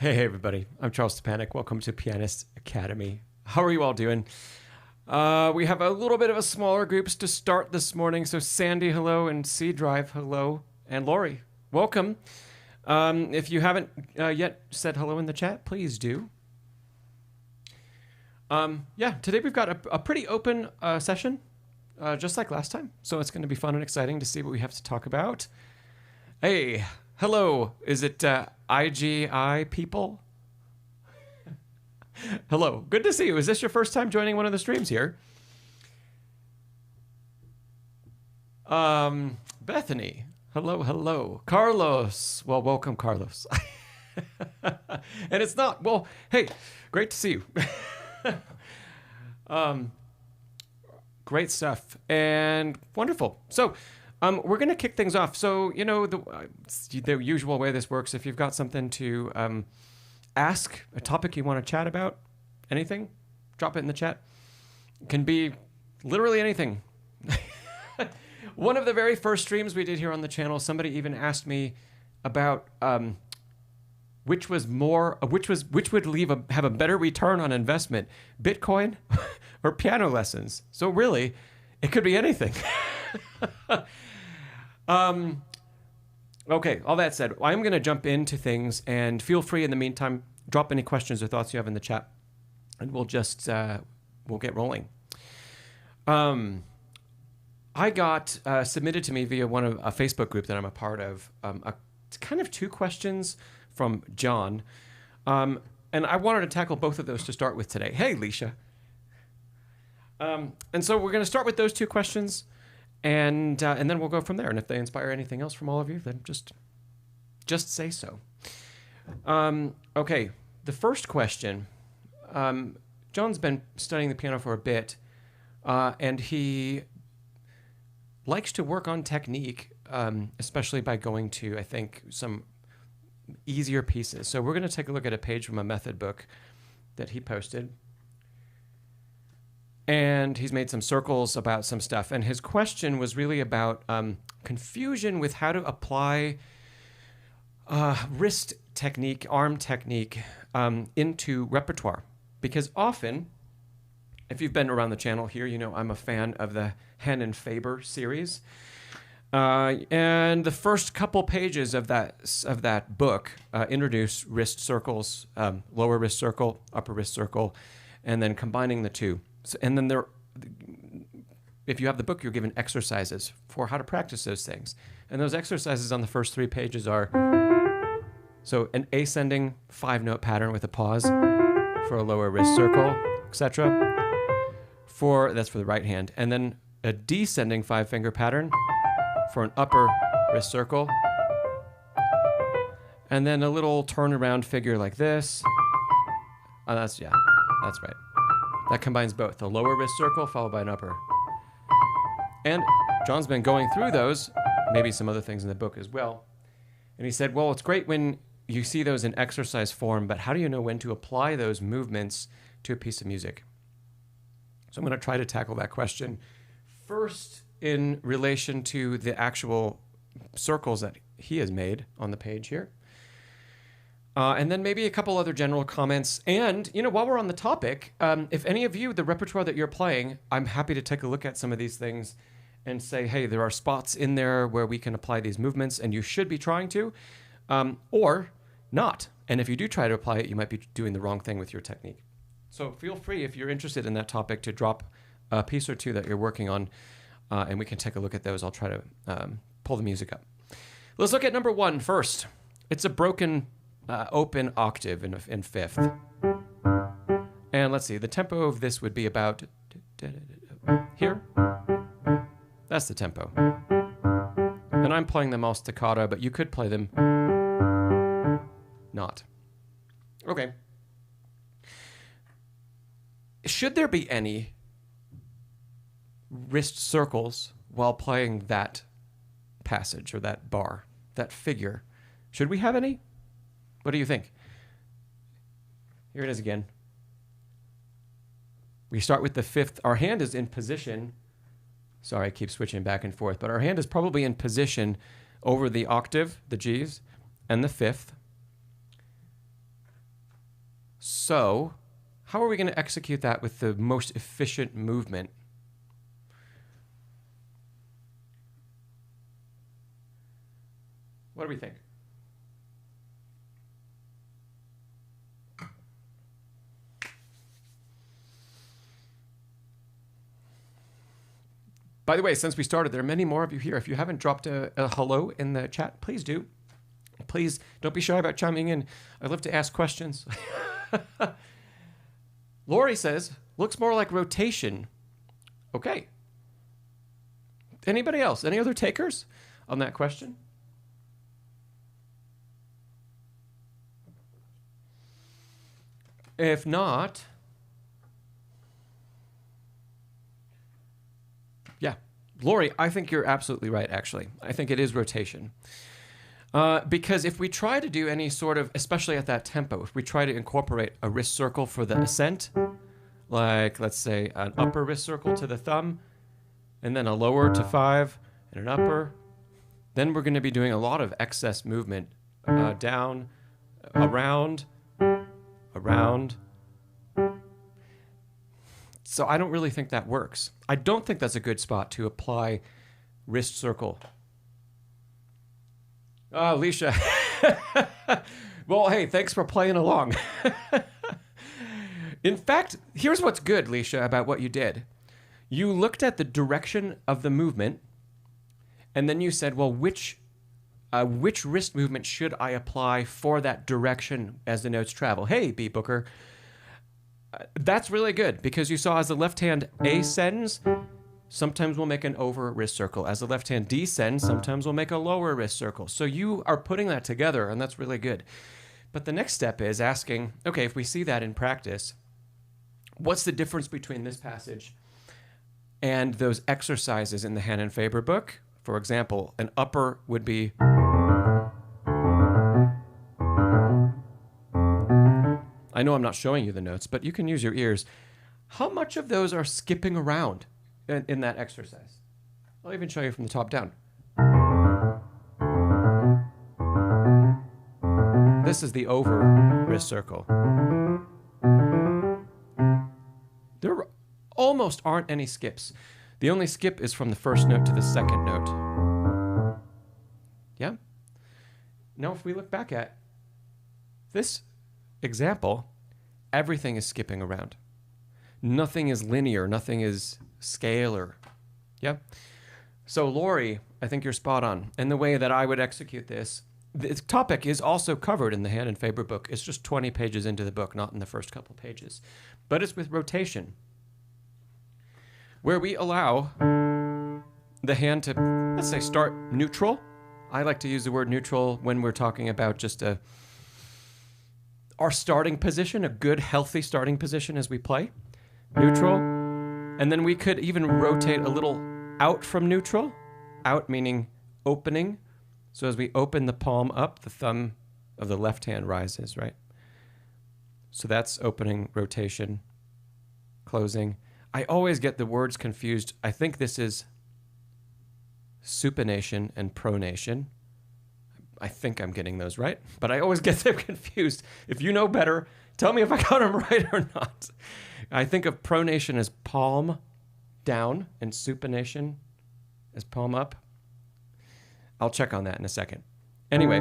Hey everybody, I'm Charles Szczepanek. Welcome to Pianist Academy. How are you all doing? We have a little bit of a smaller groups to start this morning. So Sandy, hello, and C Drive, hello, and Lori, welcome. If you haven't yet said hello in the chat, please do. Today we've got a pretty open session, just like last time. So it's going to be fun and exciting to see what we have to talk about. Hey, hello. Is it IGI people? Hello. Good to see you. Is this your first time joining one of the streams here? Bethany. Hello, hello. Carlos. Well, welcome, Carlos. And it's not, well, hey, great to see you. Great stuff and wonderful. So we're going to kick things off. So, you know, the usual way this works, if you've got something to ask, a topic you want to chat about, anything, drop it in the chat. It can be literally anything. One of the very first streams we did here on the channel, somebody even asked me about which would have a better return on investment, Bitcoin or piano lessons. So really, it could be anything. Okay, all that said, I'm going to jump into things, and feel free in the meantime, drop any questions or thoughts you have in the chat, and we'll just, we'll get rolling. I got submitted to me via a Facebook group that I'm a part of, kind of two questions from John, and I wanted to tackle both of those to start with today. Hey, Leisha. And so we're going to start with those two questions, and then we'll go from there. And if they inspire anything else from all of you, then just say so. Okay, the first question. John's been studying the piano for a bit, and he likes to work on technique, especially by going to, I think, some easier pieces. So we're going to take a look at a page from a method book that he posted. And he's made some circles about some stuff. And his question was really about confusion with how to apply wrist technique, arm technique into repertoire. Because often, if you've been around the channel here, you know I'm a fan of the Hen and Faber series. And the first couple pages of that book introduce wrist circles, lower wrist circle, upper wrist circle, and then combining the two. So, and then if you have the book, you're given exercises for how to practice those things. And those exercises on the first 3 pages are, so an ascending 5-note pattern with a pause for a lower wrist circle, etc. That's for the right hand. And then a descending 5-finger pattern for an upper wrist circle. And then a little turnaround figure like this. Oh, that's right. That combines both, the lower wrist circle followed by an upper. And John's been going through those, maybe some other things in the book as well. And he said, well, it's great when you see those in exercise form, but how do you know when to apply those movements to a piece of music? So I'm going to try to tackle that question first in relation to the actual circles that he has made on the page here. And then maybe a couple other general comments. And, you know, while we're on the topic, if any of you, the repertoire that you're playing, I'm happy to take a look at some of these things and say, hey, there are spots in there where we can apply these movements and you should be trying to, or not. And if you do try to apply it, you might be doing the wrong thing with your technique. So feel free, if you're interested in that topic, to drop a piece or two that you're working on, and we can take a look at those. I'll try to pull the music up. Let's look at number 1 first. It's a broken open octave in fifth. And let's see, the tempo of this would be about here. That's the tempo. And I'm playing them all staccato, but you could play them not. Okay. Should there be any wrist circles while playing that passage or that bar, that figure? Should we have any? What do you think? Here it is again. We start with the fifth. Our hand is in position. Sorry, I keep switching back and forth, but our hand is probably in position over the octave, the G's, and the fifth. So how are we going to execute that with the most efficient movement? What do we think? By the way, since we started, there are many more of you here. If you haven't dropped a hello in the chat, please do. Please don't be shy about chiming in. I love to ask questions. Lori says, looks more like rotation. Okay. Anybody else? Any other takers on that question? If not, yeah. Lori, I think you're absolutely right, actually. I think it is rotation. Because if we try to do any sort of, especially at that tempo, if we try to incorporate a wrist circle for the ascent, like let's say an upper wrist circle to the thumb, and then a lower to 5, and an upper, then we're going to be doing a lot of excess movement down, around. So I don't really think that works. I don't think that's a good spot to apply wrist circle. Oh, Alicia. Well, hey, thanks for playing along. In fact, here's what's good, Alicia, about what you did. You looked at the direction of the movement, and then you said, well, which wrist movement should I apply for that direction as the notes travel? Hey, B. Booker. That's really good, because you saw as the left hand ascends, sometimes we'll make an over wrist circle. As the left hand descends, sometimes we'll make a lower wrist circle. So you are putting that together, and that's really good. But the next step is asking, okay, if we see that in practice, what's the difference between this passage and those exercises in the Hannon Faber book? For example, an upper would be... I know I'm not showing you the notes, but you can use your ears. How much of those are skipping around in that exercise? I'll even show you from the top down. This is the over wrist circle. There almost aren't any skips. The only skip is from the first note to the second note. Yeah? Now if we look back at this example, everything is skipping around. Nothing is linear. Nothing is scalar. Yeah? So, Lori, I think you're spot on. And the way that I would execute this topic is also covered in the Hannon Faber book. It's just 20 pages into the book, not in the first couple pages. But it's with rotation, where we allow the hand to, let's say, start neutral. I like to use the word neutral when we're talking about just our starting position, a good, healthy starting position as we play. Neutral. And then we could even rotate a little out from neutral. Out meaning opening. So as we open the palm up, the thumb of the left hand rises, right? So that's opening, rotation, closing. I always get the words confused. I think this is supination and pronation. I think I'm getting those right, but I always get them confused. If you know better, tell me if I got them right or not. I think of pronation as palm down and supination as palm up. I'll check on that in a second. Anyway,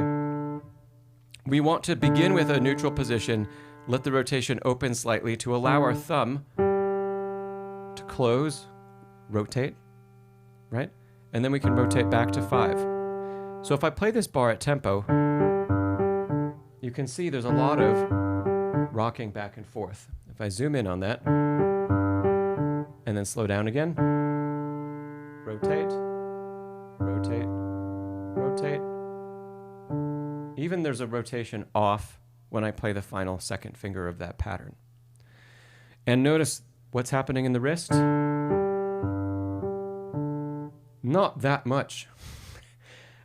we want to begin with a neutral position, let the rotation open slightly to allow our thumb to close, rotate, right? And then we can rotate back to 5. So if I play this bar at tempo, you can see there's a lot of rocking back and forth. If I zoom in on that, and then slow down again, rotate, rotate, rotate. Even there's a rotation off when I play the final second finger of that pattern. And notice what's happening in the wrist. Not that much.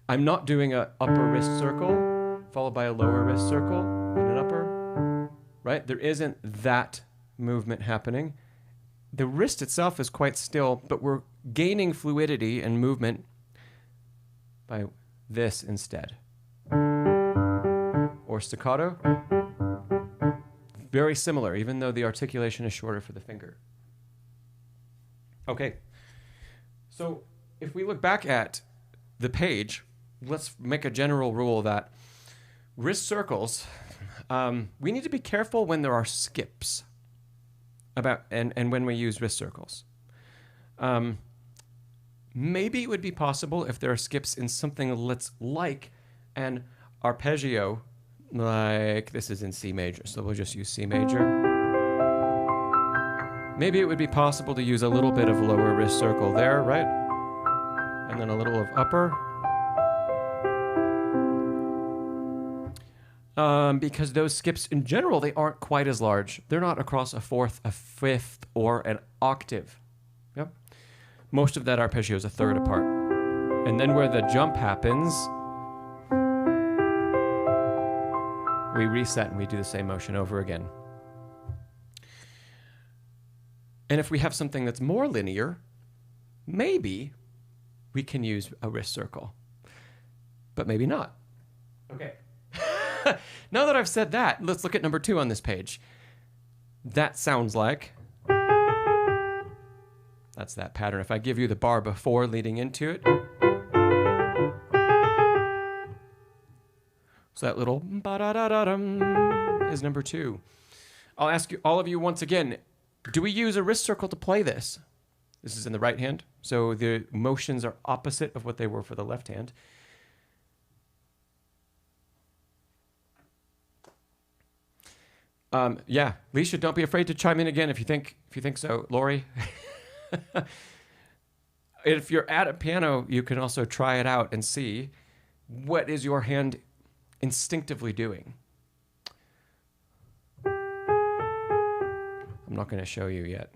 I'm not doing an upper wrist circle followed by a lower wrist circle and an upper, right? There isn't that movement happening. The wrist itself is quite still, but we're gaining fluidity and movement by this instead. Or staccato. very similar, even though the articulation is shorter for the finger. Okay, so if we look back at the page, let's make a general rule that wrist circles, we need to be careful when there are skips and when we use wrist circles. Maybe it would be possible if there are skips in something like an arpeggio, like this is in C major, so we'll just use C major. Maybe it would be possible to use a little bit of lower wrist circle there, right? And then a little of upper. Because those skips in general, they aren't quite as large. They're not across a fourth, a fifth, or an octave. Yep. Most of that arpeggio is a third apart. And then where the jump happens, we reset and we do the same motion over again. And if we have something that's more linear, maybe we can use a wrist circle, but maybe not. Okay. Now that I've said that, let's look at number 2 on this page. That sounds like, that's that pattern. If I give you the bar before leading into it, so that little ba-da-da-da-dum is number 2. I'll ask you, all of you once again, do we use a wrist circle to play this? This is in the right hand, so the motions are opposite of what they were for the left hand. Yeah, Leisha, don't be afraid to chime in again if you think so. Lori, if you're at a piano, you can also try it out and see what is your hand instinctively doing. I'm not going to show you yet.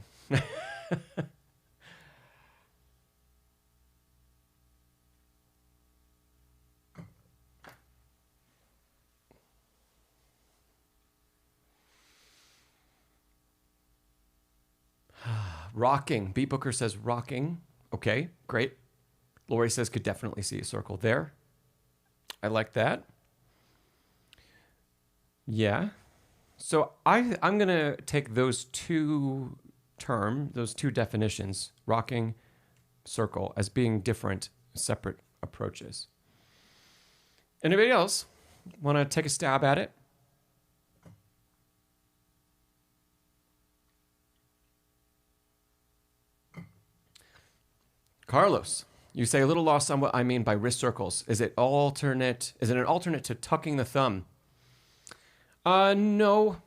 Rocking. B. Booker says rocking. Okay, great. Lori says could definitely see a circle there. I like that. Yeah. So I'm going to take those two definitions, rocking, circle, as being different, separate approaches. Anybody else want to take a stab at it? Carlos, you say a little lost on what I mean by wrist circles. Is it alternate? Is it an alternate to tucking the thumb? No,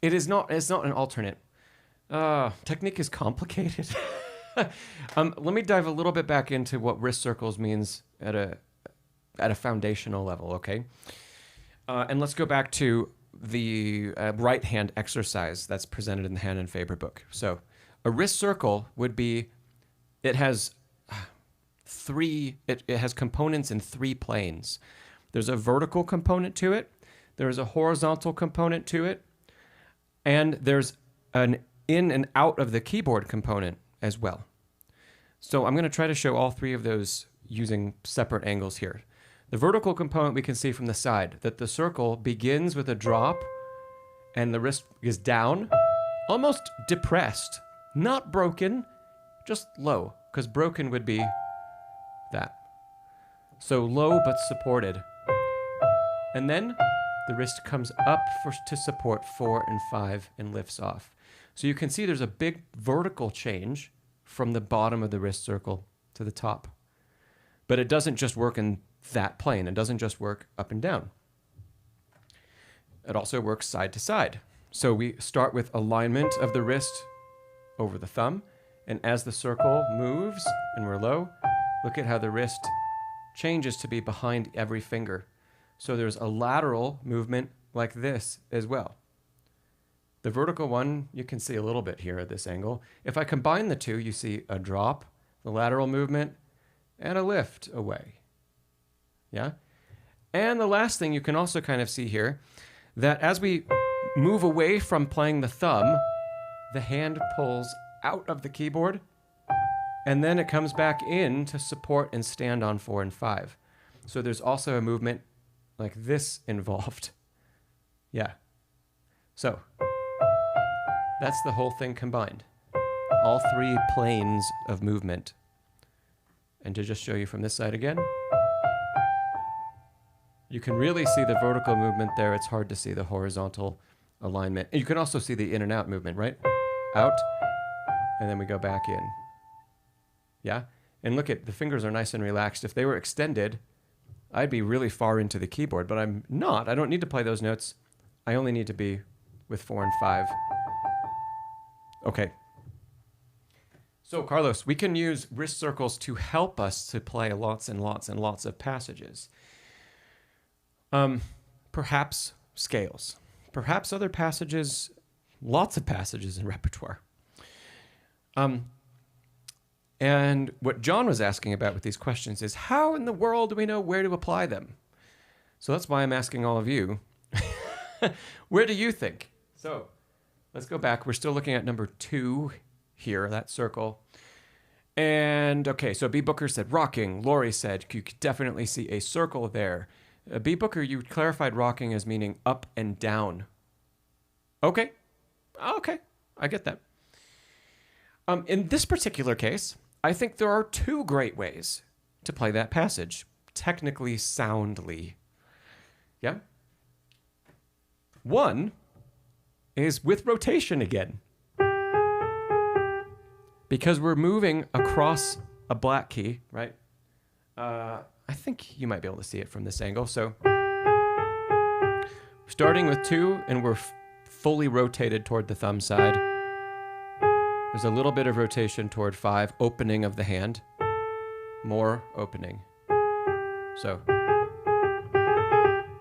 it is not. It's not an alternate. Technique is complicated. Let me dive a little bit back into what wrist circles means at a foundational level, okay? And let's go back to the right hand exercise that's presented in the Hand and Faber book. So a wrist circle would be, it has it has components in 3 planes. There's a vertical component to it, there's a horizontal component to it, and there's an in and out of the keyboard component as well. So I'm going to try to show all 3 of those using separate angles here. The vertical component we can see from the side, that the circle begins with a drop and the wrist is down, almost depressed, not broken, just low, because broken would be that. So low but supported. And then the wrist comes up to support 4 and 5 and lifts off. So you can see there's a big vertical change from the bottom of the wrist circle to the top. But it doesn't just work in that plane. It doesn't just work up and down. It also works side to side. So we start with alignment of the wrist over the thumb. And as the circle moves and we're low, look at how the wrist changes to be behind every finger. So there's a lateral movement like this as well. The vertical one, you can see a little bit here at this angle. If I combine the two, you see a drop, the lateral movement, and a lift away. Yeah? And the last thing you can also kind of see here, that as we move away from playing the thumb, the hand pulls out of the keyboard, and then it comes back in to support and stand on 4 and 5. So there's also a movement like this involved. Yeah. So That's the whole thing combined. All three planes of movement. And to just show you from this side again, you can really see the vertical movement there. It's hard to see the horizontal alignment. And you can also see the in and out movement, right? Out, and then we go back in. Yeah? And look at, the fingers are nice and relaxed. If they were extended, I'd be really far into the keyboard, but I'm not. I don't need to play those notes. I only need to be with 4 and 5. Okay. So, Carlos, we can use wrist circles to help us to play lots and lots and lots of passages. Perhaps scales. Perhaps other passages, lots of passages in repertoire. And what John was asking about with these questions is, how in the world do we know where to apply them? So that's why I'm asking all of you, where do you think? So let's go back. We're still looking at number 2 here, that circle. And okay, so B. Booker said rocking. Lori said you could definitely see a circle there. B. Booker, you clarified rocking as meaning up and down. Okay. Okay, I get that. In this particular case, I think there are 2 great ways to play that passage, technically soundly. Yeah? One is with rotation again. Because we're moving across a black key, right? I think you might be able to see it from this angle. So starting with 2, and we're fully rotated toward the thumb side. There's a little bit of rotation toward 5, opening of the hand. More opening. So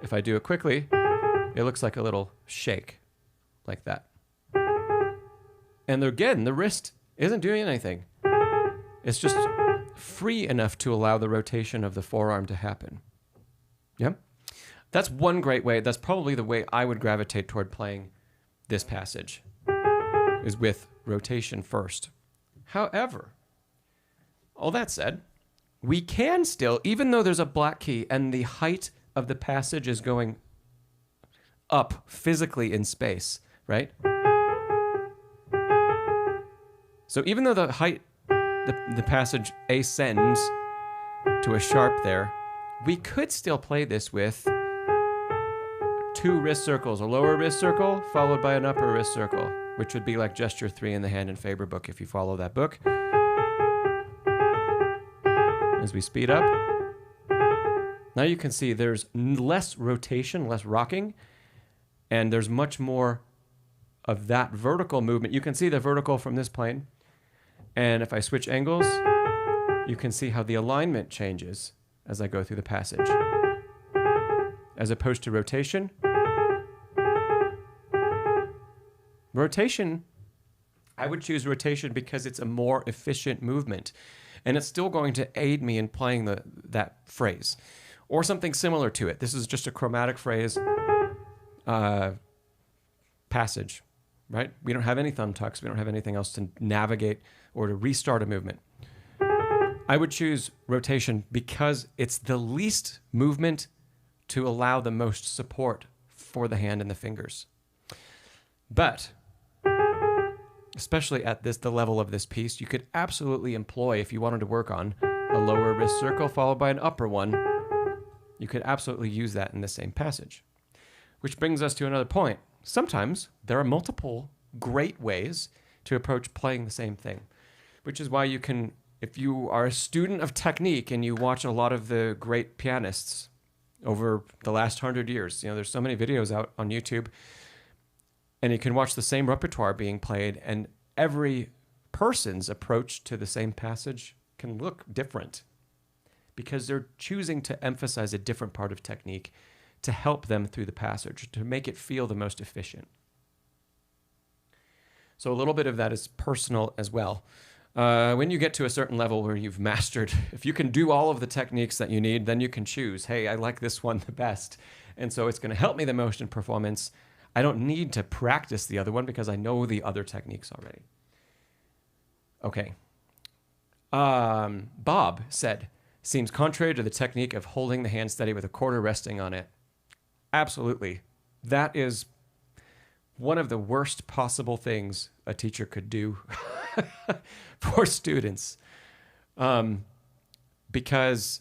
if I do it quickly, it looks like a little shake, like that. And again, the wrist isn't doing anything. It's just free enough to allow the rotation of the forearm to happen. Yeah? That's one great way. That's probably the way I would gravitate toward playing this passage, is with rotation first. However, all that said, we can still, even though there's a black key and the height of the passage is going up physically in space, right? So even though the height, the passage ascends to a sharp there, we could still play this with 2 wrist circles, a lower wrist circle followed by an upper wrist circle, which would be like gesture 3 in the Hand and Faber book if you follow that book. As we speed up, now you can see there's less rotation, less rocking, and there's much more of that vertical movement. You can see the vertical from this plane, and if I switch angles, you can see how the alignment changes as I go through the passage. As opposed to rotation. Rotation, I would choose rotation because it's a more efficient movement. And it's still going to aid me in playing that phrase. Or something similar to it. This is just a chromatic phrase passage, right? We don't have any thumb tucks. We don't have anything else to navigate or to restart a movement. I would choose rotation because it's the least movement to allow the most support for the hand and the fingers. But especially at the level of this piece, you could absolutely employ, if you wanted to work on a lower wrist circle followed by an upper one, you could absolutely use that in the same passage. Which brings us to another point. Sometimes there are multiple great ways to approach playing the same thing, which is why you can, if you are a student of technique and you watch a lot of the great pianists over the last 100 years, there's so many videos out on YouTube, and you can watch the same repertoire being played, and every person's approach to the same passage can look different because they're choosing to emphasize a different part of technique to help them through the passage, to make it feel the most efficient. So a little bit of that is personal as well. When you get to a certain level where you've mastered, if you can do all of the techniques that you need, then you can choose, hey, I like this one the best, and so it's going to help me the most in performance. I don't need to practice the other one because I know the other techniques already. Okay. Bob said, seems contrary to the technique of holding the hand steady with a quarter resting on it. Absolutely. That is one of the worst possible things a teacher could do for students, because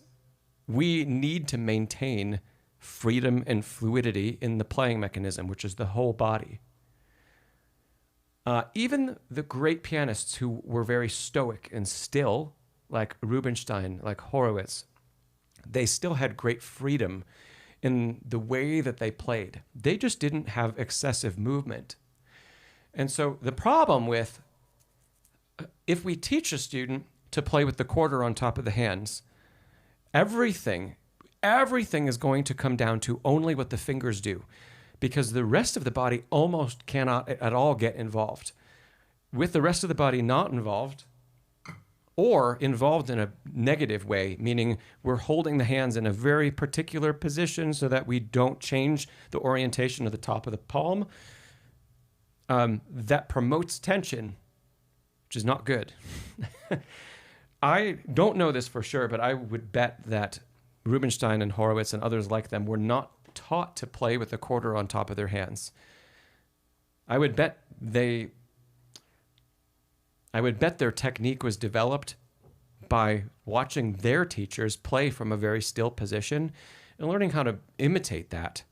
we need to maintain freedom and fluidity in the playing mechanism, which is the whole body. Even the great pianists who were very stoic and still, like Rubinstein, like Horowitz, they still had great freedom in the way that they played. They just didn't have excessive movement. And so the problem with, if we teach a student to play with the quarter on top of the hands, everything is going to come down to only what the fingers do, because the rest of the body almost cannot at all get involved. With the rest of the body not involved, or involved in a negative way, meaning we're holding the hands in a very particular position so that we don't change the orientation of the top of the palm, that promotes tension, which is not good. I don't know this for sure, but I would bet that Rubinstein and Horowitz and others like them were not taught to play with the quarter on top of their hands. I would bet their technique was developed by watching their teachers play from a very still position and learning how to imitate that,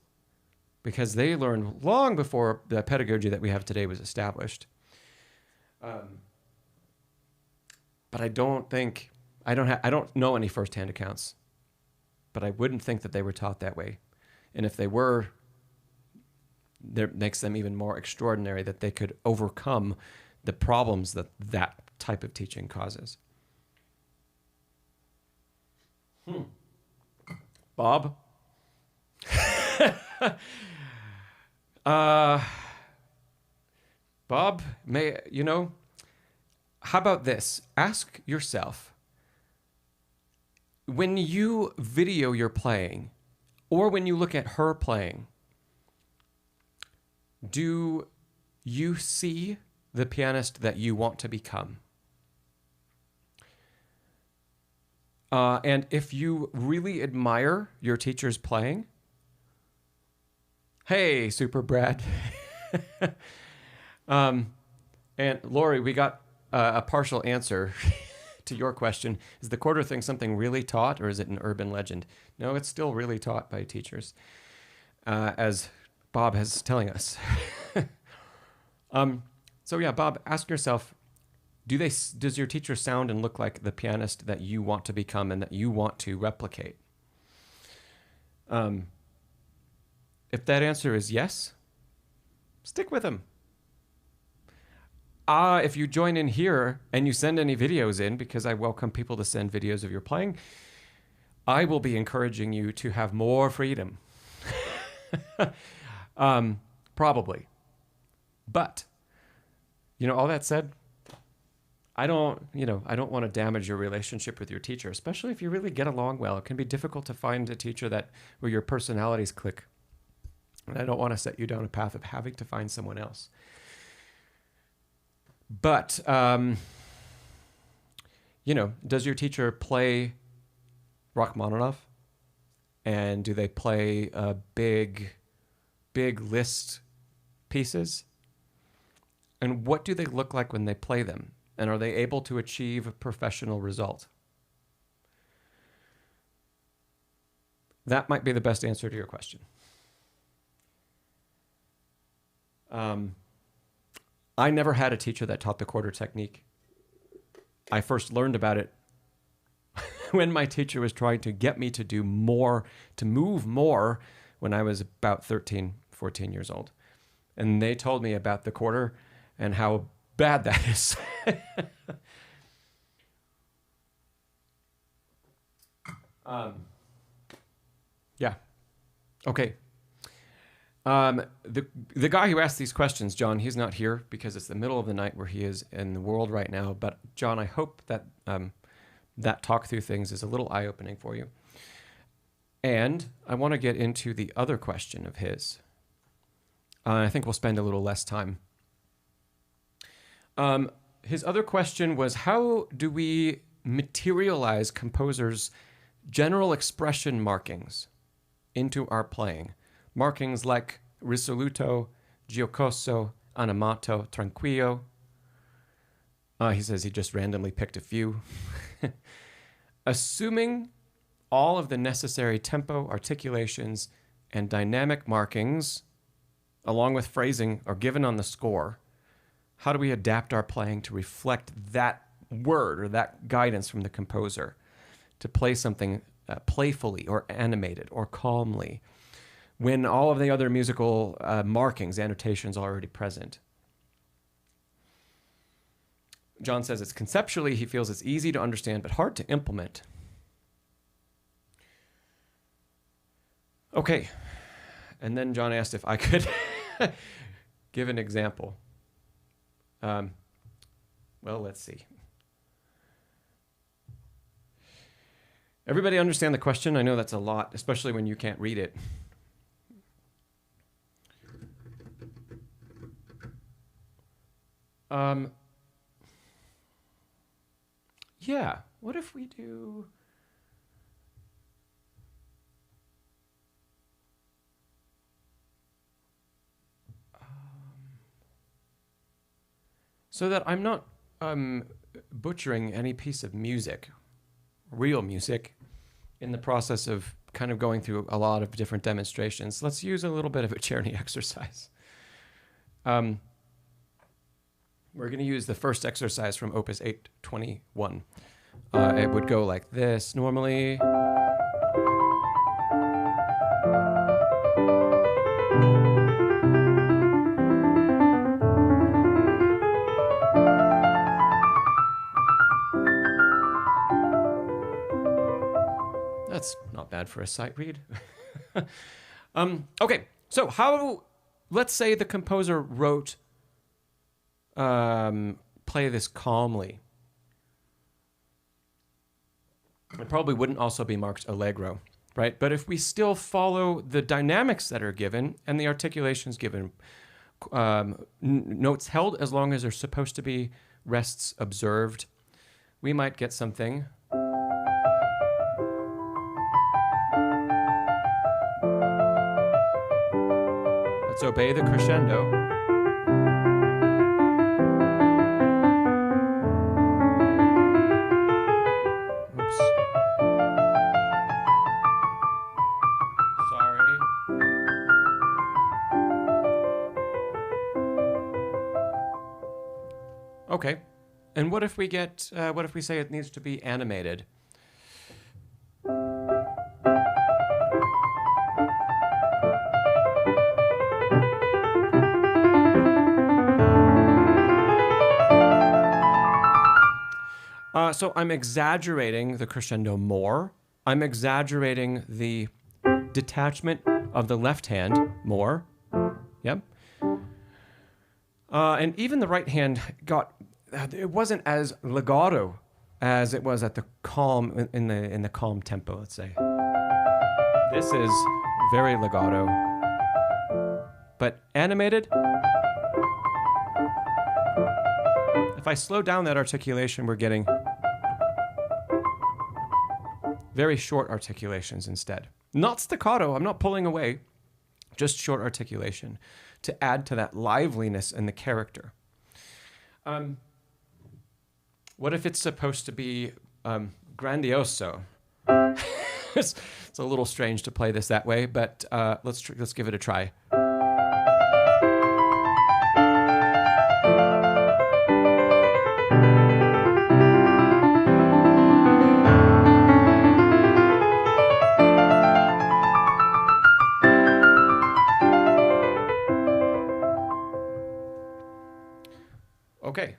because they learned long before the pedagogy that we have today was established. But I don't know any firsthand accounts, but I wouldn't think that they were taught that way. And if they were, that makes them even more extraordinary that they could overcome the problems that that type of teaching causes. Bob? Bob, how about this? Ask yourself, when you video your playing, or when you look at her playing, do you see the pianist that you want to become? And if you really admire your teacher's playing, hey, Super Brad. And Lori, we got a partial answer to your question. Is the quarter thing something really taught, or is it an urban legend? No, it's still really taught by teachers, as Bob is telling us. So yeah, Bob, ask yourself, does your teacher sound and look like the pianist that you want to become and that you want to replicate? If that answer is yes, stick with them. If you join in here and you send any videos in, because I welcome people to send videos of your playing, I will be encouraging you to have more freedom. Probably. But, all that said, I don't want to damage your relationship with your teacher, especially if you really get along well. It can be difficult to find a teacher where your personalities click. And I don't want to set you down a path of having to find someone else. But, does your teacher play Rachmaninoff? And do they play big list pieces? And what do they look like when they play them? And are they able to achieve a professional result? That might be the best answer to your question. I never had a teacher that taught the quarter technique. I first learned about it when my teacher was trying to get me to do more, to move more, when I was about 13, 14 years old. And they told me about the quarter and how bad that is. Yeah. Okay. The guy who asked these questions, John, he's not here because it's the middle of the night where he is in the world right now. But John, I hope that that talk through things is a little eye-opening for you. And I want to get into the other question of his. I think we'll spend a little less time. His other question was, how do we materialize composers' general expression markings into our playing? Markings like risoluto, giocoso, animato, tranquillo. He says he just randomly picked a few. Assuming all of the necessary tempo, articulations, and dynamic markings, along with phrasing, are given on the score, how do we adapt our playing to reflect that word or that guidance from the composer to play something playfully or animated or calmly when all of the other musical markings, annotations are already present? John says it's conceptually, he feels it's easy to understand but hard to implement. Okay. And then John asked if I could give an example. Well, let's see. Everybody understand the question? I know that's a lot, especially when you can't read it. Yeah, what if we do... so that I'm not butchering any piece of music, real music, in the process of kind of going through a lot of different demonstrations. Let's use a little bit of a Czerny exercise. We're going to use the first exercise from Opus 821. It would go like this normally. That's not bad for a sight read. Okay, so let's say the composer wrote, play this calmly. It probably wouldn't also be marked allegro, right? But if we still follow the dynamics that are given and the articulations given, notes held as long as they're supposed to be, rests observed, we might get something. Let's obey the crescendo. Oops. Sorry. Okay. And what if we get, what if we say it needs to be animated? So I'm exaggerating the crescendo more. I'm exaggerating the detachment of the left hand more. Yep. And even the right hand it wasn't as legato as it was at the calm, in the calm tempo, let's say. This is very legato. But animated, if I slow down that articulation, we're getting very short articulations instead. Not staccato, I'm not pulling away, just short articulation to add to that liveliness and the character. What if it's supposed to be grandioso? It's a little strange to play this that way, but let's give it a try. Okay,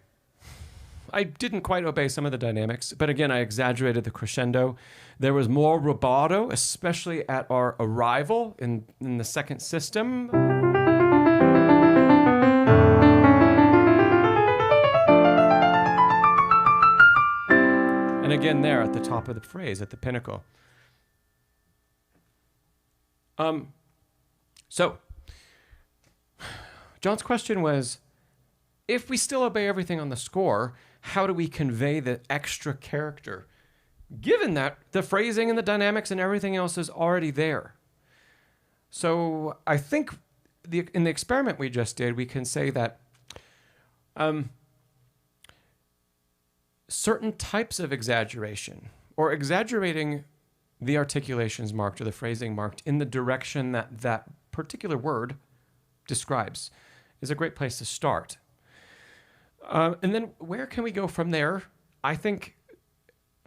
I didn't quite obey some of the dynamics, but again, I exaggerated the crescendo. There was more rubato, especially at our arrival in the second system. And again there at the top of the phrase, at the pinnacle. So, John's question was, if we still obey everything on the score, how do we convey the extra character, given that the phrasing and the dynamics and everything else is already there? So I think in the experiment we just did, we can say that certain types of exaggeration, or exaggerating the articulations marked or the phrasing marked in the direction that that particular word describes, is a great place to start. And then where can we go from there? I think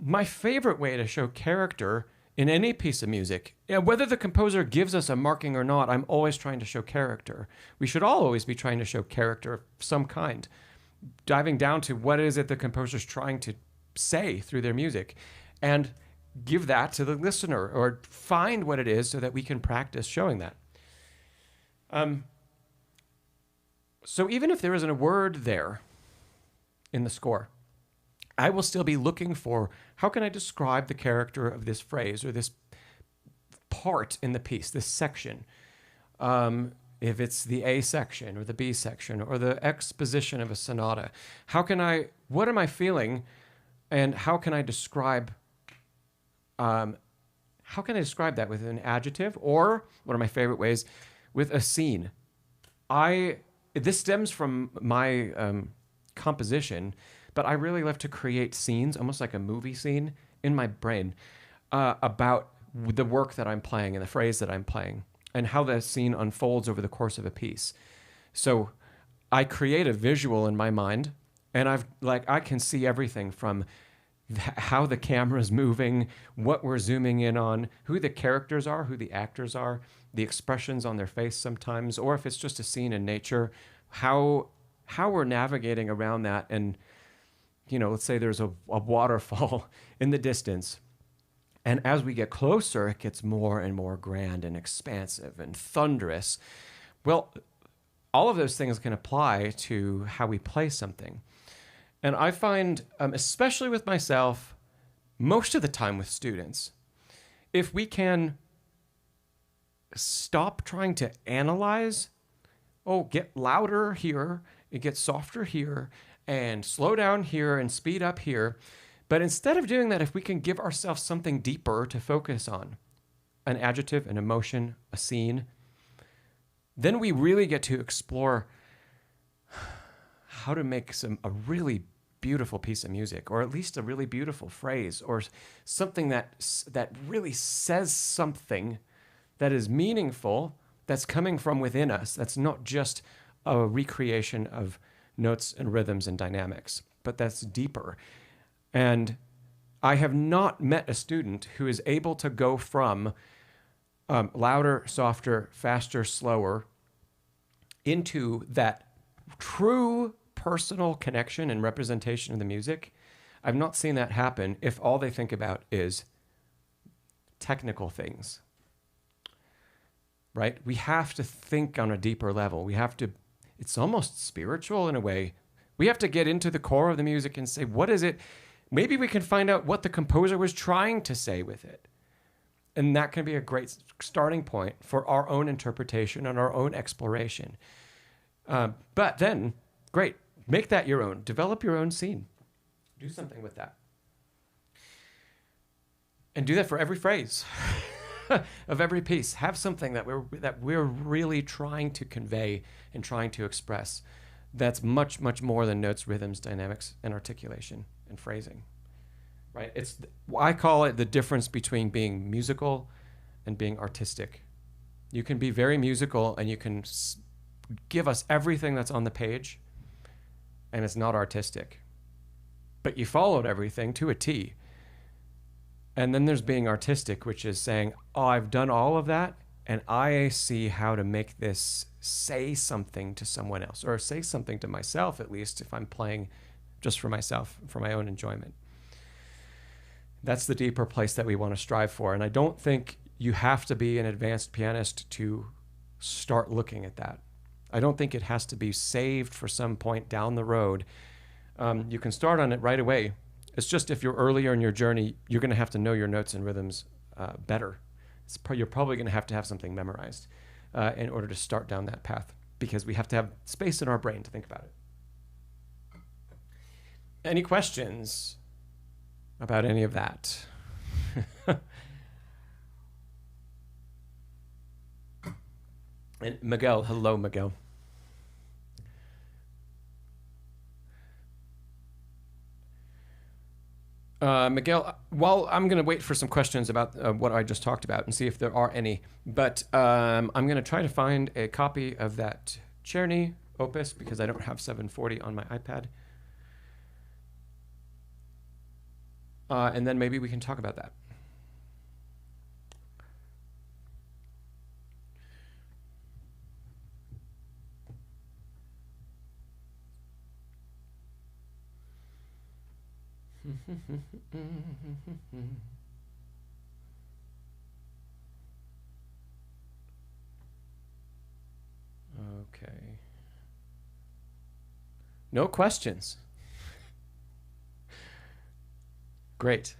my favorite way to show character in any piece of music, whether the composer gives us a marking or not, I'm always trying to show character. We should all always be trying to show character of some kind, diving down to what is it the composer's trying to say through their music, and give that to the listener, or find what it is so that we can practice showing that. So even if there isn't a word there in the score, I will still be looking for, how can I describe the character of this phrase or this part in the piece, this section? If it's the A section or the B section or the exposition of a sonata, what am I feeling, and how can I describe that with an adjective, or one of my favorite ways, with a scene? This stems from my composition, but I really love to create scenes, almost like a movie scene in my brain, about the work that I'm playing and the phrase that I'm playing, and how the scene unfolds over the course of a piece. So I create a visual in my mind, and I can see everything from how the camera's moving, what we're zooming in on, who the characters are, who the actors are, the expressions on their face sometimes, or if it's just a scene in nature, how we're navigating around that. And, let's say there's a waterfall in the distance, and as we get closer, it gets more and more grand and expansive and thunderous. Well, all of those things can apply to how we play something. And I find, especially with myself, most of the time with students, if we can stop trying to analyze, get louder here, it gets softer here, and slow down here and speed up here. But instead of doing that, if we can give ourselves something deeper to focus on, an adjective, an emotion, a scene, then we really get to explore how to make a really beautiful piece of music, or at least a really beautiful phrase, or something that really says something that is meaningful, that's coming from within us, that's not just a recreation of notes and rhythms and dynamics, but that's deeper. And I have not met a student who is able to go from louder, softer, faster, slower into that true personal connection and representation of the music. I've not seen that happen if all they think about is technical things, right? We have to think on a deeper level. It's almost spiritual in a way. We have to get into the core of the music and say, what is it? Maybe we can find out what the composer was trying to say with it. And that can be a great starting point for our own interpretation and our own exploration. But then, great, make that your own. Develop your own scene. Do something with that. And do that for every phrase of every piece. Have something that we're really trying to convey and trying to express that's much, much more than notes, rhythms, dynamics, and articulation and phrasing, right? I call it the difference between being musical and being artistic. You can be very musical and you can give us everything that's on the page, and it's not artistic, but you followed everything to a T. And then there's being artistic, which is saying, I've done all of that, and I see how to make this say something to someone else, or say something to myself, at least if I'm playing just for myself, for my own enjoyment. That's the deeper place that we want to strive for. And I don't think you have to be an advanced pianist to start looking at that. I don't think it has to be saved for some point down the road. You can start on it right away. It's just if you're earlier in your journey, you're going to have to know your notes and rhythms better. You're probably going to have something memorized in order to start down that path, because we have to have space in our brain to think about it. Any questions about any of that? And Miguel, hello, Miguel. Miguel, well, I'm going to wait for some questions about what I just talked about and see if there are any. But I'm going to try to find a copy of that Czerny opus because I don't have 740 on my iPad. And then maybe we can talk about that. Okay. No questions. Great.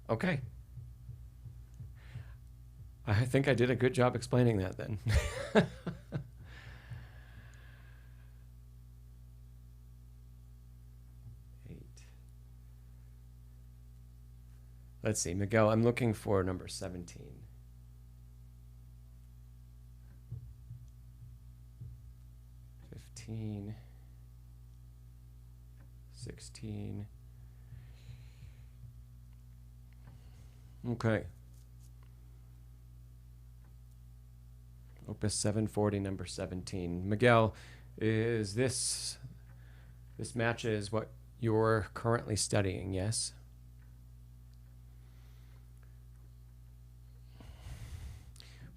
Okay. I think I did a good job explaining that then. Let's see, Miguel, I'm looking for number 17. 15, 16. Okay. Opus 740, number 17. Miguel, is this matches what you're currently studying, yes?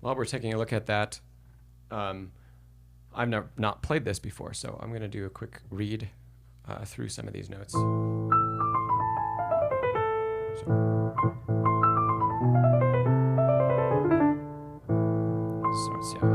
While we're taking a look at that, I've not played this before, so I'm going to do a quick read through some of these notes. Starts yeah, up.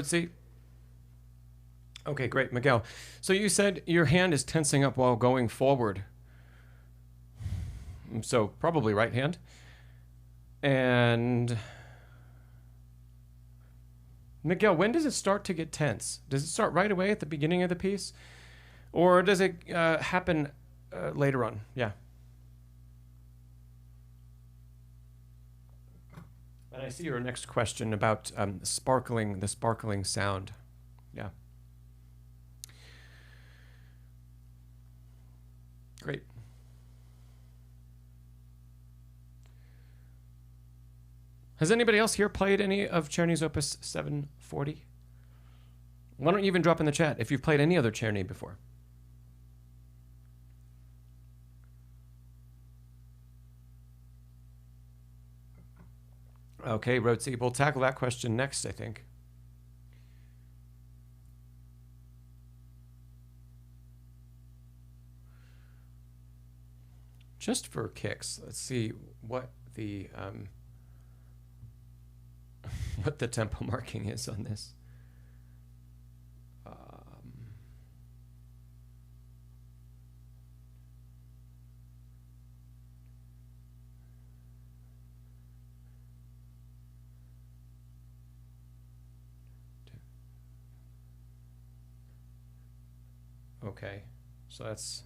See. Okay, great, Miguel. So you said your hand is tensing up while going forward. So probably right hand. And Miguel, when does it start to get tense? Does it start right away at the beginning of the piece? Or does it happen later on? Yeah. And I see your next question about the sparkling sound. Yeah. Great. Has anybody else here played any of Czerny's Opus 740? Why don't you even drop in the chat if you've played any other Czerny before? Okay, Rotzi, we'll tackle that question next, I think. Just for kicks, let's see what the what the tempo marking is on this. Okay, so that's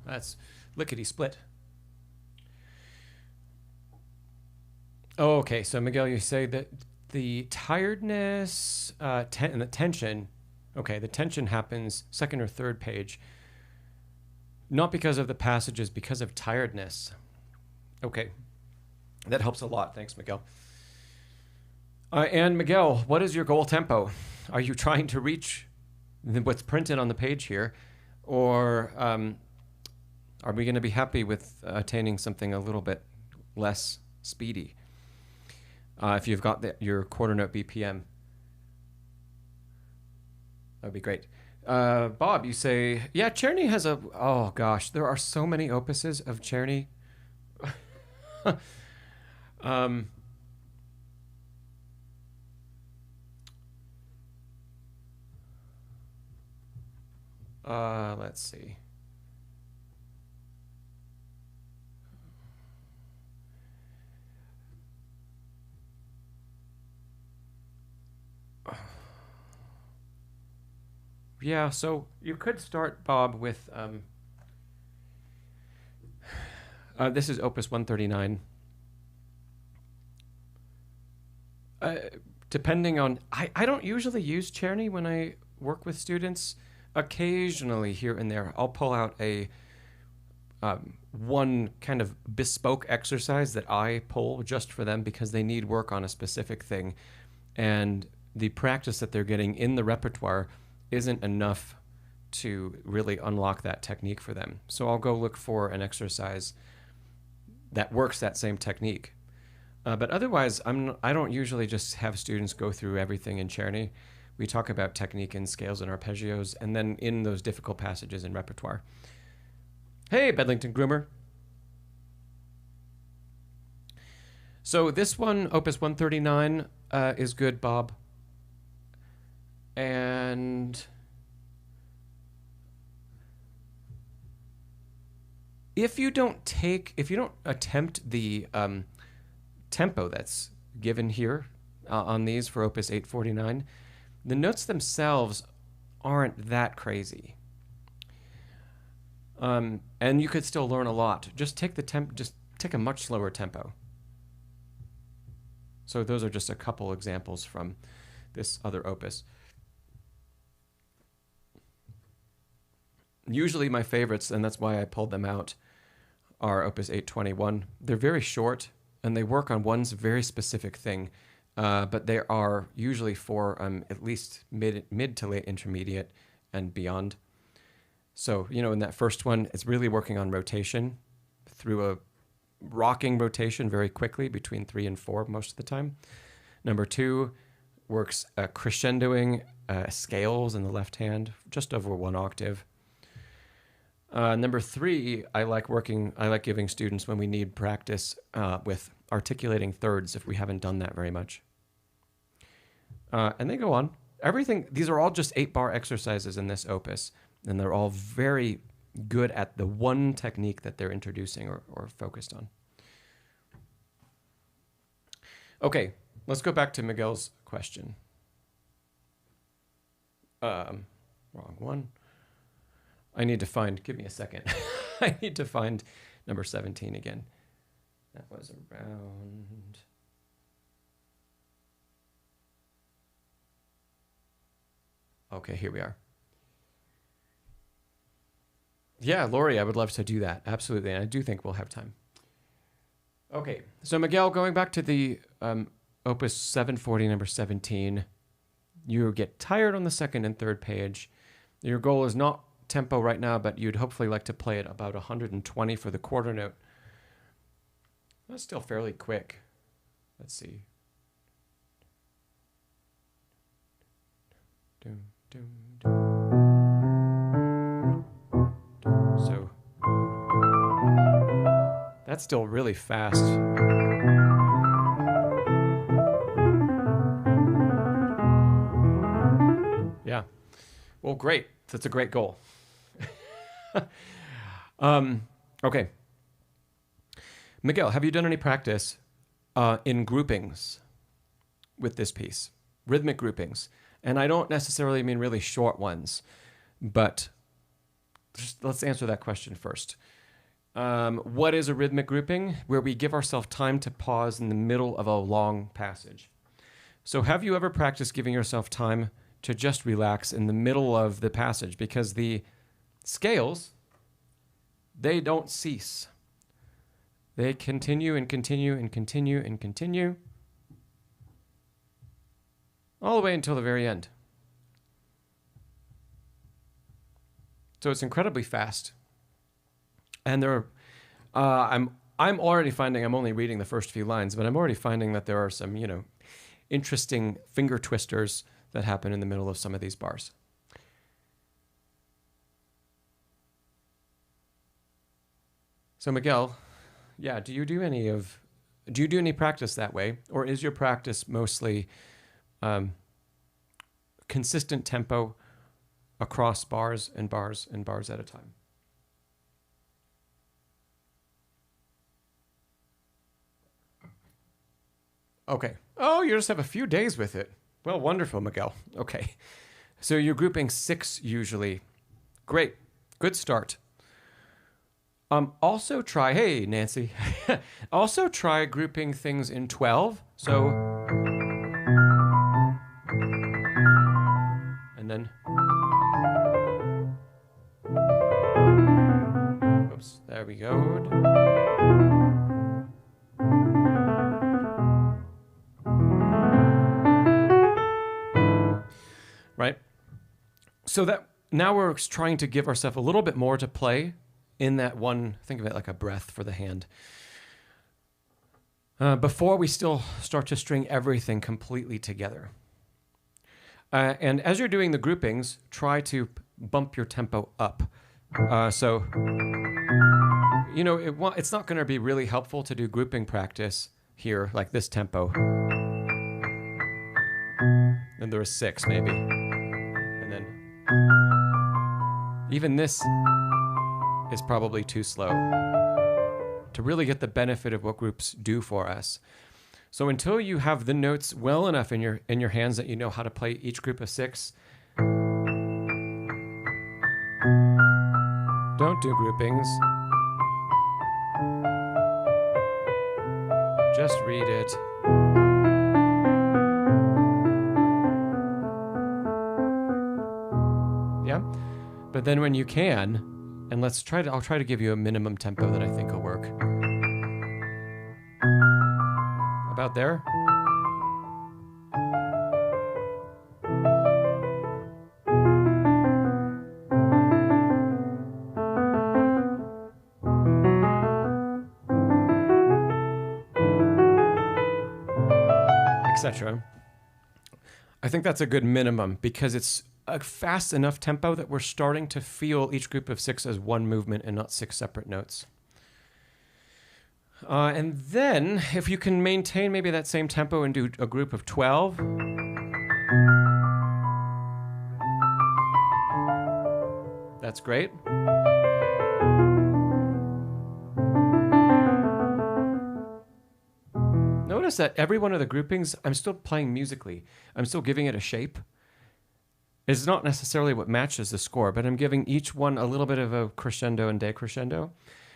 that's lickety split. Oh, okay, so Miguel, you say that the tiredness and the tension. Okay, the tension happens second or third page, not because of the passages, because of tiredness. Okay. That helps a lot. Thanks, Miguel. And Miguel, what is your goal tempo? Are you trying to reach what's printed on the page here? Or are we going to be happy with attaining something a little bit less speedy? If you've got your quarter note BPM, that would be great. Bob, you say, yeah, Czerny has a, oh gosh, there are so many opuses of Czerny. Let's see. Yeah, so you could start, Bob, with this is Opus 139. Depending on, I don't usually use Czerny when I work with students. Occasionally, here and there, I'll pull out a one kind of bespoke exercise that I pull just for them because they need work on a specific thing, and the practice that they're getting in the repertoire isn't enough to really unlock that technique for them. So I'll go look for an exercise that works that same technique. But otherwise, I don't usually just have students go through everything in Czerny. We talk about technique and scales and arpeggios, and then in those difficult passages in repertoire. Hey, Bedlington Groomer. So this one, Opus 139, is good, Bob. And if you don't attempt the tempo that's given here on these for Opus 849, the notes themselves aren't that crazy. And you could still learn a lot. Just take a much slower tempo. So those are just a couple examples from this other opus. Usually my favorites, and that's why I pulled them out, are Opus 821. They're very short, and they work on one very specific thing, but they are usually for at least mid to late intermediate and beyond. So, in that first one, it's really working on rotation through a rocking rotation very quickly between 3 and 4 most of the time. Number 2 works crescendoing scales in the left hand, just over 1 octave. Number 3, I like giving students when we need practice with articulating thirds if we haven't done that very much. And they go on. These are all just 8-bar exercises in this opus, and they're all very good at the one technique that they're introducing or focused on. Okay, let's go back to Miguel's question. Wrong one. I need to find, give me a second. I need to find number 17 again. That was around. Okay, here we are. Yeah, Lori, I would love to do that. Absolutely. And I do think we'll have time. Okay, so Miguel, going back to the Opus 740, number 17, you get tired on the second and third page. Your goal is not tempo right now, but you'd hopefully like to play it about 120 for the quarter note. That's still fairly quick. Let's see. So that's still really fast. Yeah. Well, great. That's a great goal. Okay. Miguel, have you done any practice in groupings with this piece? Rhythmic groupings. And I don't necessarily mean really short ones, but let's answer that question first. What is a rhythmic grouping? Where we give ourselves time to pause in the middle of a long passage. So have you ever practiced giving yourself time to just relax in the middle of the passage? Because the scales, they don't cease. They continue and continue and continue and continue all the way until the very end. So it's incredibly fast. And there are, I'm already finding, I'm only reading the first few lines, but I'm already finding that there are some, interesting finger twisters that happen in the middle of some of these bars. So Miguel, yeah, do you do any practice that way? Or is your practice mostly consistent tempo across bars and bars and bars at a time? Okay. Oh, you just have a few days with it. Well, wonderful, Miguel. Okay. So you're grouping 6 usually. Great. Good start. Also try, hey, Nancy. Also try grouping things in 12. So, and then, oops, there we go. Right? So that now we're trying to give ourselves a little bit more to play in that one, think of it like a breath for the hand. Before we still start to string everything completely together. And as you're doing the groupings, try to bump your tempo up. So, it's not going to be really helpful to do grouping practice here, like this tempo. And there are 6 maybe. And then even this is probably too slow to really get the benefit of what groups do for us. So until you have the notes well enough in your hands that you know how to play each group of 6, don't do groupings. Just read it. Yeah? But then when you can, and I'll try to give you a minimum tempo that I think will work. About there. Etc. I think that's a good minimum because it's a fast enough tempo that we're starting to feel each group of 6 as one movement and not 6 separate notes. And then if you can maintain maybe that same tempo and do a group of 12. That's great. Notice that every one of the groupings, I'm still playing musically. I'm still giving it a shape. It's not necessarily what matches the score, but I'm giving each one a little bit of a crescendo and decrescendo,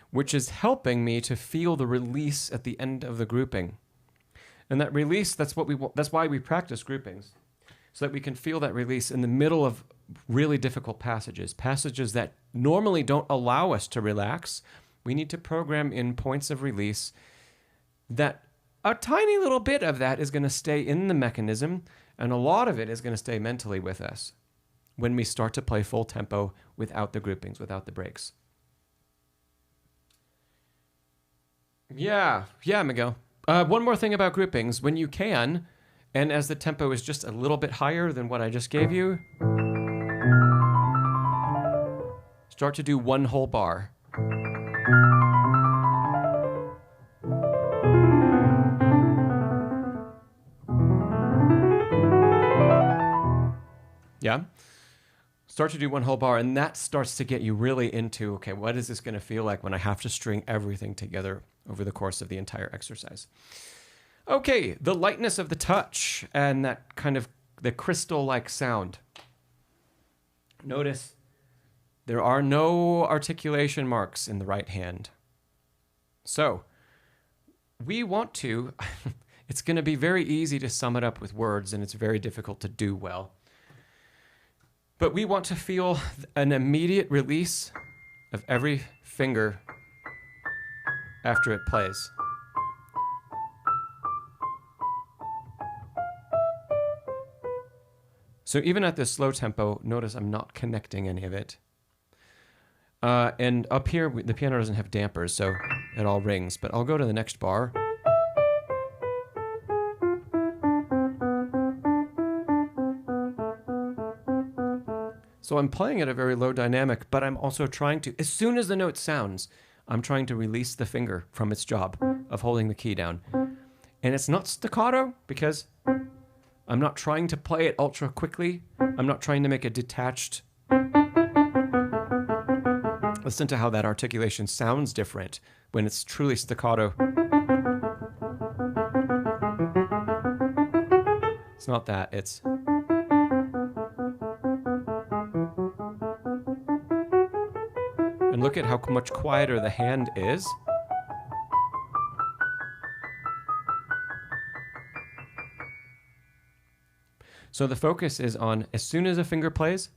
which is helping me to feel the release at the end of the grouping. And that release, that's why we practice groupings, so that we can feel that release in the middle of really difficult passages that normally don't allow us to relax. We need to program in points of release that a tiny little bit of that is going to stay in the mechanism, and a lot of it is going to stay mentally with us when we start to play full tempo without the groupings, without the breaks. Yeah, Miguel. One more thing about groupings. When you can, and as the tempo is just a little bit higher than what I just gave you, start to do one whole bar. Yeah? Start to do one whole bar, and that starts to get you really into, okay, what is this going to feel like when I have to string everything together over the course of the entire exercise? Okay, the lightness of the touch and that kind of the crystal-like sound. Notice there are no articulation marks in the right hand. So we want to, it's going to be very easy to sum it up with words, and it's very difficult to do well. But we want to feel an immediate release of every finger after it plays. So even at this slow tempo, notice I'm not connecting any of it. And up here, the piano doesn't have dampers, so it all rings. But I'll go to the next bar. So I'm playing at a very low dynamic, but I'm also trying to, as soon as the note sounds, I'm trying to release the finger from its job of holding the key down. And it's not staccato because I'm not trying to play it ultra quickly. I'm not trying to make a detached. Listen to how that articulation sounds different when it's truly staccato. It's not that, it's. And look at how much quieter the hand is. So the focus is on, as soon as a finger plays,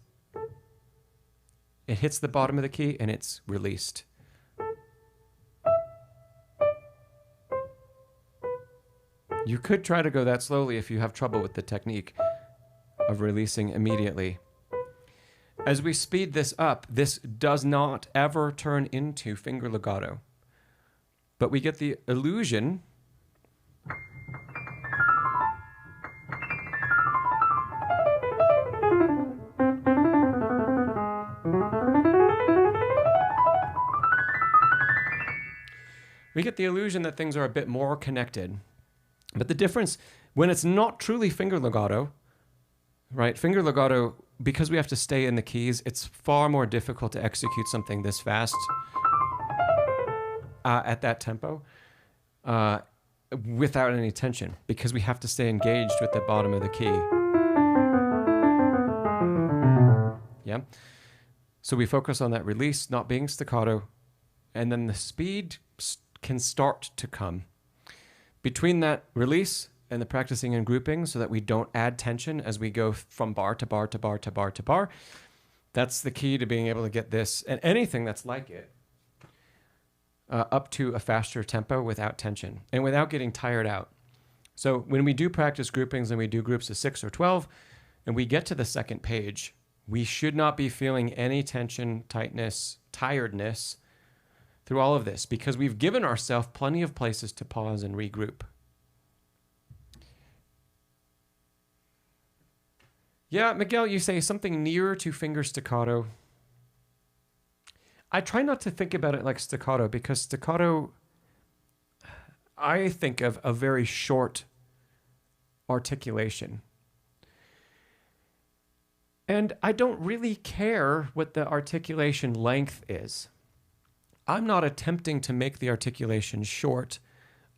it hits the bottom of the key and it's released. You could try to go that slowly if you have trouble with the technique of releasing immediately. As we speed this up, this does not ever turn into finger legato. But we get the illusion that things are a bit more connected. But the difference, when it's not truly finger legato, right? Finger legato, because we have to stay in the keys, it's far more difficult to execute something this fast at that tempo without any tension, because we have to stay engaged with the bottom of the key. Yeah? So we focus on that release not being staccato, and then the speed can start to come. Between that release and the practicing in grouping so that we don't add tension as we go from bar to bar to bar to bar to bar, that's the key to being able to get this, and anything that's like it, up to a faster tempo without tension and without getting tired out. So when we do practice groupings and we do groups of 6 or 12, and we get to the second page, we should not be feeling any tension, tightness, tiredness through all of this, because we've given ourselves plenty of places to pause and regroup. Yeah, Miguel, you say something nearer to finger staccato. I try not to think about it like staccato, because staccato, I think of a very short articulation. And I don't really care what the articulation length is. I'm not attempting to make the articulation short.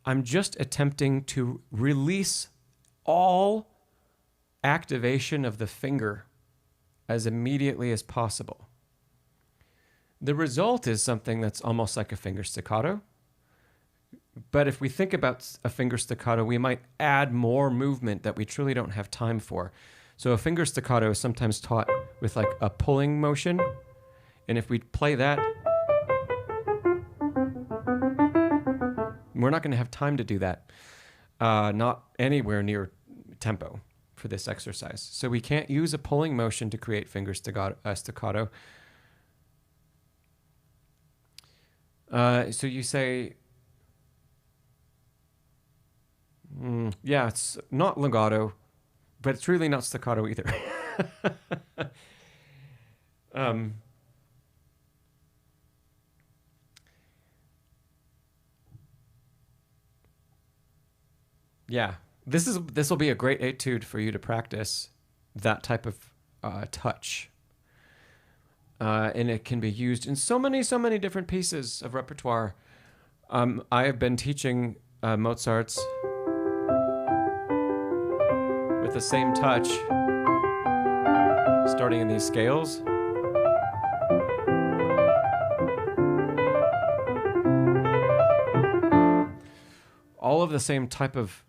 I'm just attempting to release all activation of the finger as immediately as possible. The result is something that's almost like a finger staccato. But if we think about a finger staccato, we might add more movement that we truly don't have time for. So a finger staccato is sometimes taught with like a pulling motion. And if we play that, we're not going to have time to do that. Not anywhere near tempo for this exercise. So we can't use a pulling motion to create finger staccato. So you say, yeah, it's not legato, but it's really not staccato either. Yeah, this will be a great etude for you to practice that type of touch. And it can be used in so many different pieces of repertoire. I have been teaching Mozart's with the same touch, starting in these scales. All of the same type of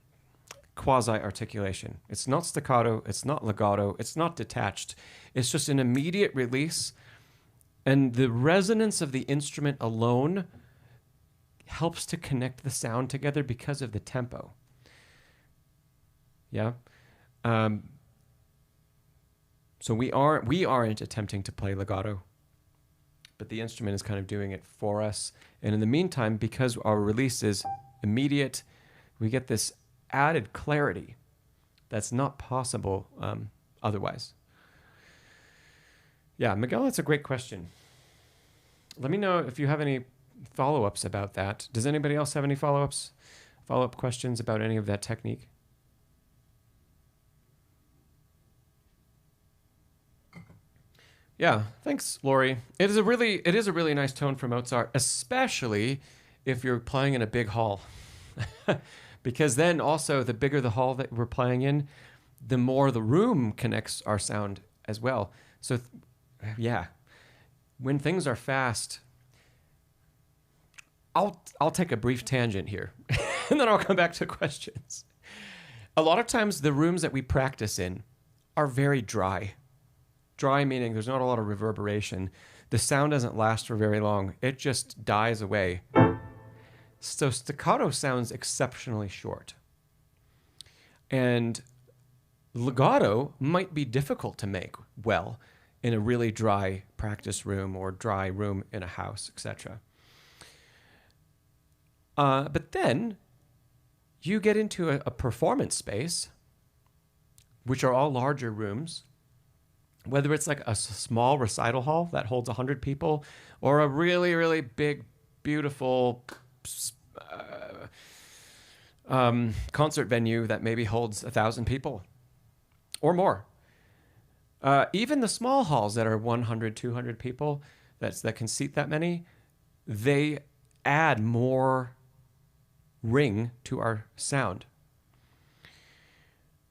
quasi-articulation. It's not staccato, it's not legato, it's not detached. It's just an immediate release. And the resonance of the instrument alone helps to connect the sound together because of the tempo. Yeah. So we aren't attempting to play legato, but the instrument is kind of doing it for us. And in the meantime, because our release is immediate, we get this added clarity that's not possible otherwise. Yeah, Miguel, that's a great question. Let me know if you have any follow-ups about that. Does anybody else have any follow-up questions about any of that technique? Yeah, thanks, Lori. It is a really nice tone for Mozart, especially if you're playing in a big hall. Because then also the bigger the hall that we're playing in, the more the room connects our sound as well. So yeah, when things are fast, I'll take a brief tangent here and then I'll come back to questions. A lot of times the rooms that we practice in are very dry. Dry meaning there's not a lot of reverberation. The sound doesn't last for very long. It just dies away. So staccato sounds exceptionally short. And legato might be difficult to make well in a really dry practice room or dry room in a house, etc. But then you get into a performance space, which are all larger rooms, whether it's like a small recital hall that holds 100 people or a really, really big, beautiful concert venue that maybe holds 1,000 people or more. Even the small halls that are 100, 200 people that can seat that many, they add more ring to our sound.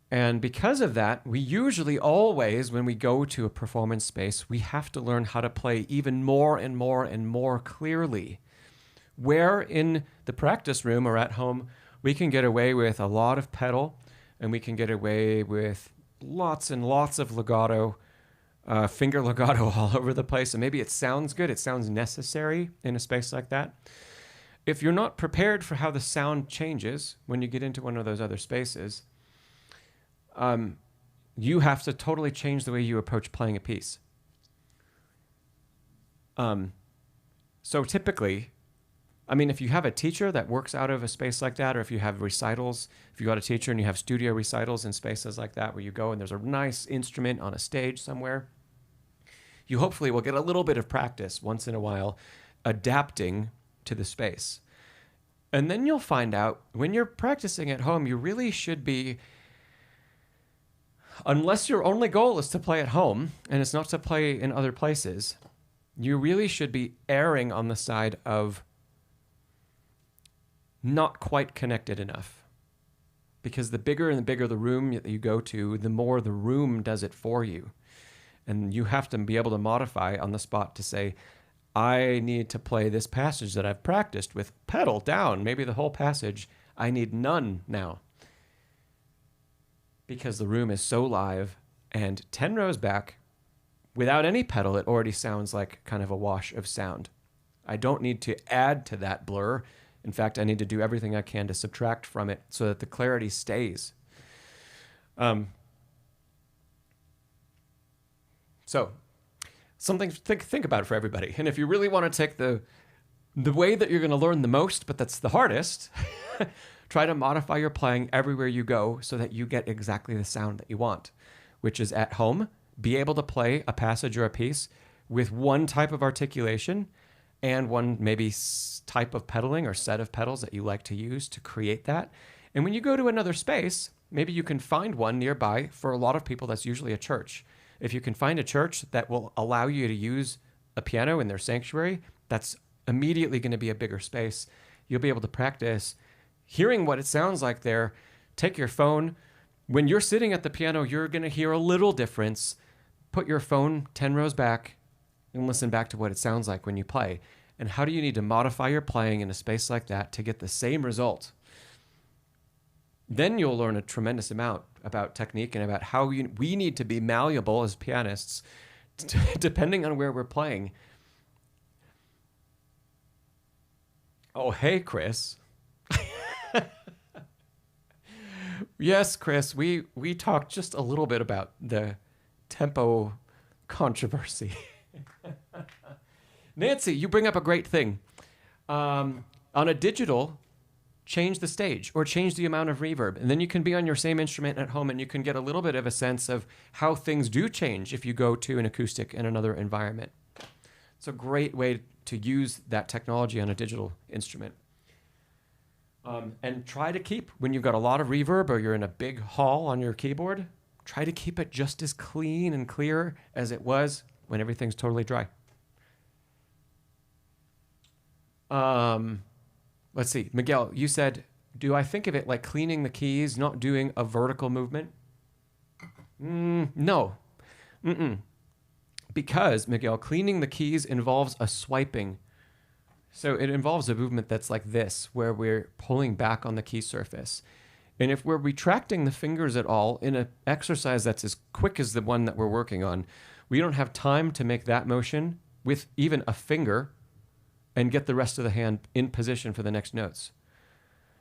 And because of that, we usually always, when we go to a performance space, we have to learn how to play even more and more and more clearly. Where in the practice room or at home, we can get away with a lot of pedal and we can get away with lots and lots of legato, finger legato all over the place. And maybe it sounds good. It sounds necessary in a space like that. If you're not prepared for how the sound changes when you get into one of those other spaces, you have to totally change the way you approach playing a piece. So typically, I mean, if you have a teacher that works out of a space like that, or if you have recitals, if you got a teacher and you have studio recitals in spaces like that where you go and there's a nice instrument on a stage somewhere, you hopefully will get a little bit of practice once in a while adapting to the space. And then you'll find out when you're practicing at home, you really should be, unless your only goal is to play at home and it's not to play in other places, you really should be erring on the side of not quite connected enough. Because the bigger and the bigger the room that you go to, the more the room does it for you. And you have to be able to modify on the spot to say, I need to play this passage that I've practiced with pedal down, maybe the whole passage. I need none now. Because the room is so live, and 10 rows back, without any pedal, it already sounds like kind of a wash of sound. I don't need to add to that blur. In fact, I need to do everything I can to subtract from it so that the clarity stays. So, something to think about for everybody. And if you really want to take the way that you're going to learn the most, but that's the hardest, try to modify your playing everywhere you go so that you get exactly the sound that you want, which is at home, be able to play a passage or a piece with one type of articulation and one maybe type of pedaling or set of pedals that you like to use to create that. And when you go to another space, maybe you can find one nearby. For a lot of people, that's usually a church. If you can find a church that will allow you to use a piano in their sanctuary, that's immediately going to be a bigger space. You'll be able to practice hearing what it sounds like there. Take your phone. When you're sitting at the piano, you're going to hear a little difference. Put your phone 10 rows back and listen back to what it sounds like when you play. And how do you need to modify your playing in a space like that to get the same result? Then you'll learn a tremendous amount about technique and about how we need to be malleable as pianists, depending on where we're playing. Oh, hey, Chris. Yes, Chris, we talked just a little bit about the tempo controversy. Nancy, you bring up a great thing. On a digital, change the stage or change the amount of reverb. And then you can be on your same instrument at home and you can get a little bit of a sense of how things do change if you go to an acoustic in another environment. It's a great way to use that technology on a digital instrument. And try to keep, when you've got a lot of reverb or you're in a big hall on your keyboard, try to keep it just as clean and clear as it was when everything's totally dry. Let's see. Miguel, you said, do I think of it like cleaning the keys, not doing a vertical movement? No. Because, Miguel, cleaning the keys involves a swiping. So it involves a movement that's like this, where we're pulling back on the key surface. And if we're retracting the fingers at all in an exercise that's as quick as the one that we're working on, we don't have time to make that motion with even a finger and get the rest of the hand in position for the next notes.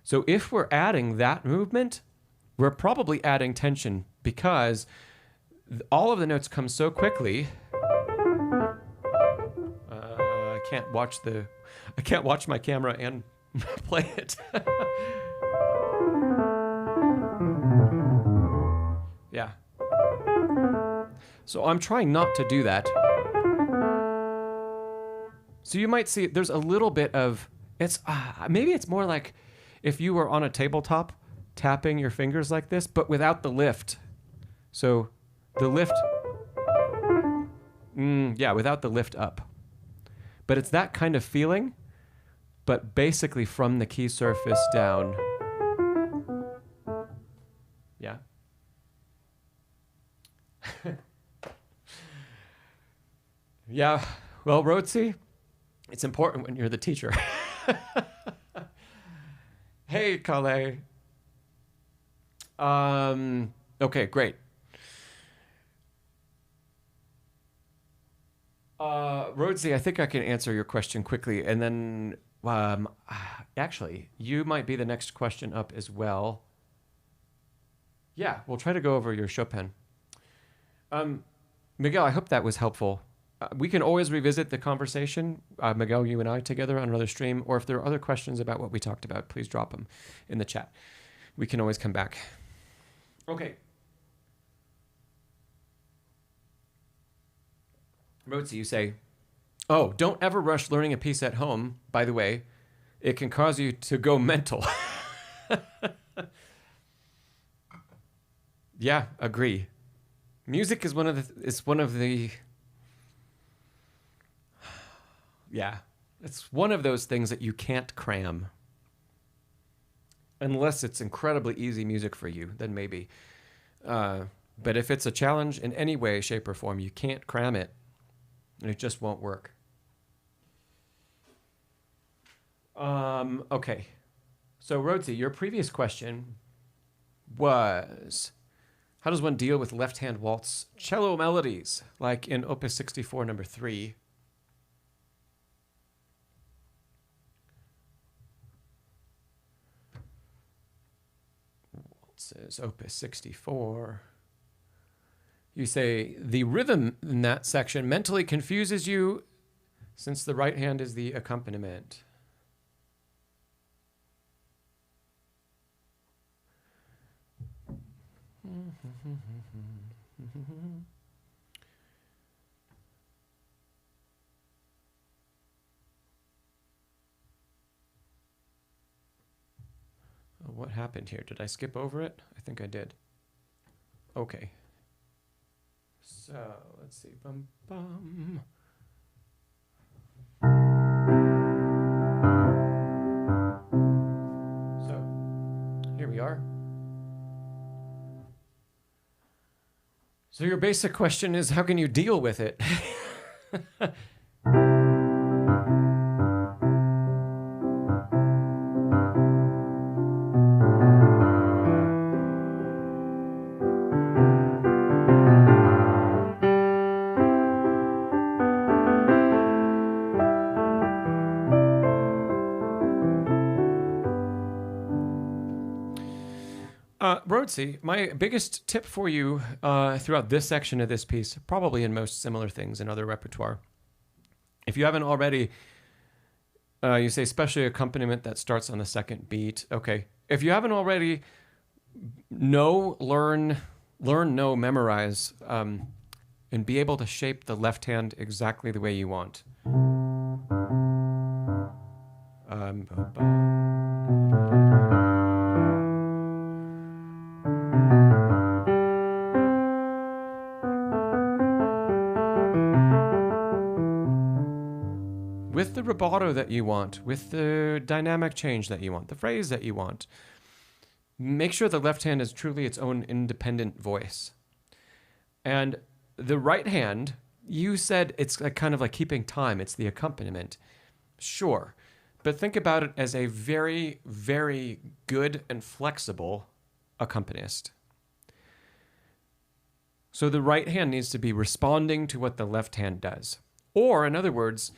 So if we're adding that movement, we're probably adding tension because all of the notes come so quickly. I can't watch my camera and play it. Yeah. So I'm trying not to do that. So you might see there's a little bit of, maybe it's more like if you were on a tabletop tapping your fingers like this, but without the lift. So the lift, without the lift up. But it's that kind of feeling, but basically from the key surface down. Yeah. Yeah. Well, Rotzi, it's important when you're the teacher. Hey, Kale. Okay, great. Rhodesy, I think I can answer your question quickly. And then, actually, you might be the next question up as well. Yeah, we'll try to go over your Chopin. Miguel, I hope that was helpful. We can always revisit the conversation, Miguel, you and I together on another stream, or if there are other questions about what we talked about, please drop them in the chat. We can always come back. Okay. Rotzi, you say, oh, don't ever rush learning a piece at home. By the way, it can cause you to go mental. Yeah, agree. Music is one of the yeah, it's one of those things that you can't cram. Unless it's incredibly easy music for you, then maybe. But if it's a challenge in any way, shape, or form, you can't cram it. And it just won't work. Okay. So, Rhodesy, your previous question was, how does one deal with left-hand waltz cello melodies, like in Opus 64, number 3? Waltzes, Opus 64. You say, the rhythm in that section mentally confuses you since the right hand is the accompaniment. What happened here? Did I skip over it? I think I did. Okay. So, let's see. Bum, bum. So, here we are. So your basic question is, how can you deal with it? Rhodesy, my biggest tip for you throughout this section of this piece, probably in most similar things in other repertoire, if you haven't already, you say especially accompaniment that starts on the second beat. Okay. If you haven't already, learn, know, memorize, and be able to shape the left hand exactly the way you want. With the rubato that you want, with the dynamic change that you want, the phrase that you want. Make sure the left hand is truly its own independent voice. And the right hand, you said it's kind of like keeping time. It's the accompaniment. Sure. But think about it as a very, very good and flexible accompanist. So the right hand needs to be responding to what the left hand does. Or, in other words,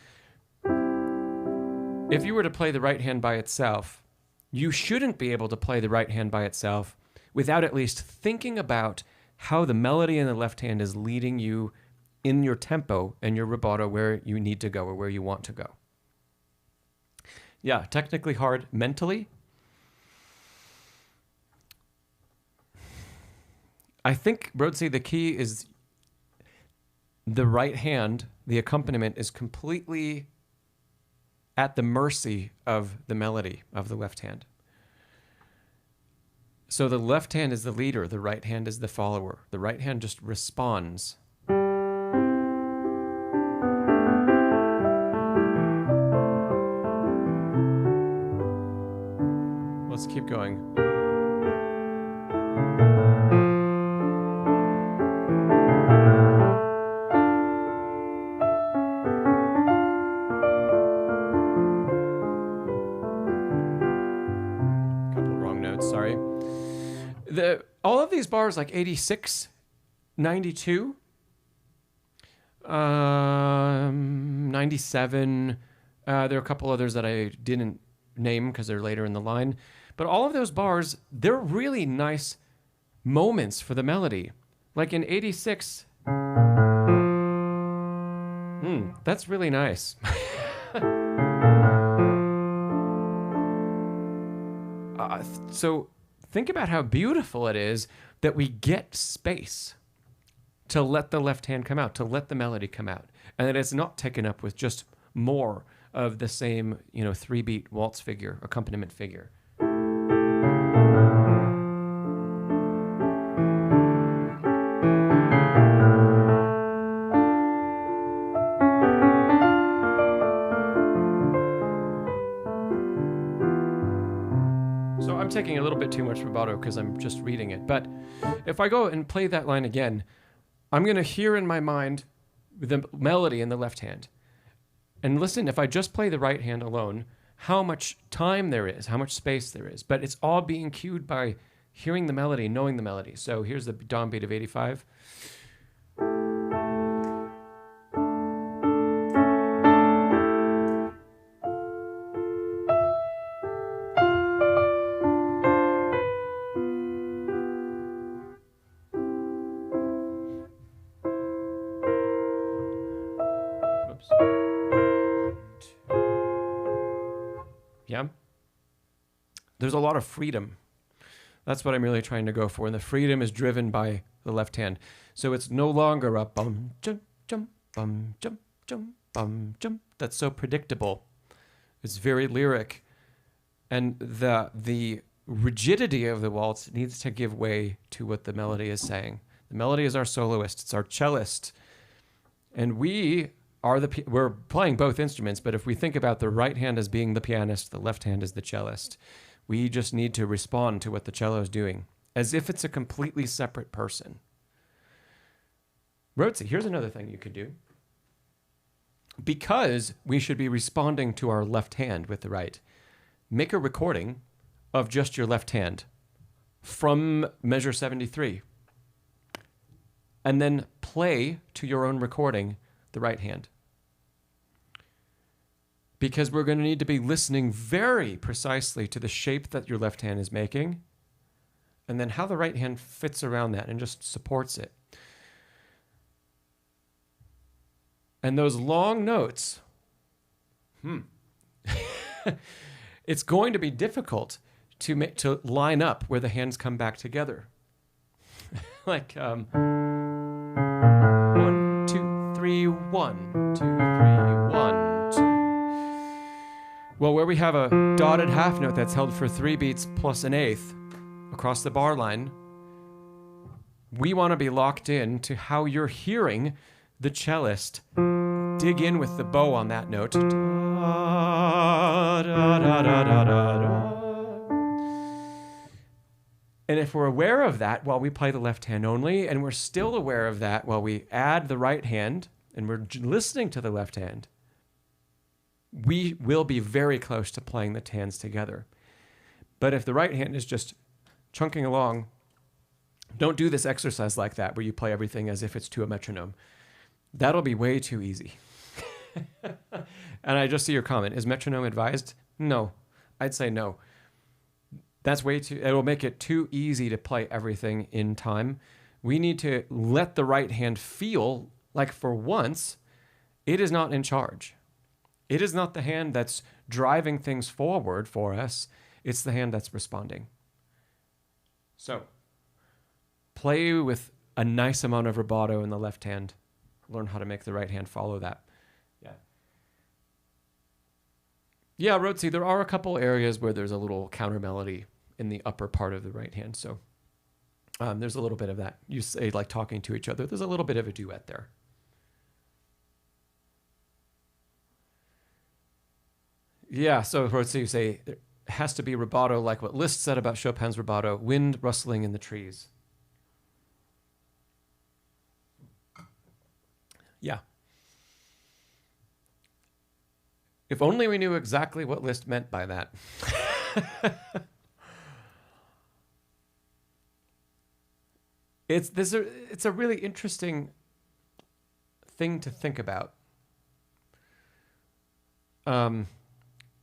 if you were to play the right hand by itself, you shouldn't be able to play the right hand by itself without at least thinking about how the melody in the left hand is leading you in your tempo and your rubato where you need to go or where you want to go. Yeah, technically hard mentally. I think, Rhodesy, the key is the right hand, the accompaniment is completely at the mercy of the melody of the left hand. So the left hand is the leader, the right hand is the follower. The right hand just responds. Let's keep going. All of these bars, like 86, 92, 97, there are a couple others that I didn't name because they're later in the line. But all of those bars, they're really nice moments for the melody. Like in 86, that's really nice. So think about how beautiful it is that we get space to let the left hand come out, to let the melody come out, and that it's not taken up with just more of the same, 3-beat waltz figure, accompaniment figure. I'm taking a little bit too much rubato because I'm just reading it. But if I go and play that line again, I'm going to hear in my mind the melody in the left hand. And listen, if I just play the right hand alone, how much time there is, how much space there is. But it's all being cued by hearing the melody, knowing the melody. So here's the downbeat of 85. Yeah. There's a lot of freedom. That's what I'm really trying to go for. And the freedom is driven by the left hand. So it's no longer a bum, jump, jump, bum, jump, jump, bum, jump. That's so predictable. It's very lyric. And the rigidity of the waltz needs to give way to what the melody is saying. The melody is our soloist. It's our cellist. And we're playing both instruments, but if we think about the right hand as being the pianist, the left hand is the cellist, we just need to respond to what the cello is doing, as if it's a completely separate person. Rhodesy, here's another thing you could do. Because we should be responding to our left hand with the right, make a recording of just your left hand from measure 73, and then play to your own recording the right hand. Because we're going to need to be listening very precisely to the shape that your left hand is making and then how the right hand fits around that and just supports it. And those long notes, it's going to be difficult to line up where the hands come back together. Like 1, 2, 3, 1, 2, 3, 1, 2. Well, where we have a dotted half note that's held for 3 beats plus an eighth across the bar line, we want to be locked in to how you're hearing the cellist dig in with the bow on that note. Da, da, da, da, da, da, da. And if we're aware of that while we play the left hand only, and we're still aware of that while we add the right hand, and we're listening to the left hand, we will be very close to playing the hands together. But if the right hand is just chunking along, don't do this exercise like that where you play everything as if it's to a metronome. That'll be way too easy. And I just see your comment. Is metronome advised? No. I'd say no. That's way too, it will make it too easy to play everything in time. We need to let the right hand feel like for once, it is not in charge. It is not the hand that's driving things forward for us. It's the hand that's responding. So, play with a nice amount of rubato in the left hand. Learn how to make the right hand follow that. Yeah, Rotzi, there are a couple areas where there's a little counter melody in the upper part of the right hand. So there's a little bit of that. You say like talking to each other. There's a little bit of a duet there. Yeah, so Rotzi, you say there has to be rubato like what Liszt said about Chopin's rubato, wind rustling in the trees. Yeah. If only we knew exactly what Liszt meant by that. It's a really interesting thing to think about.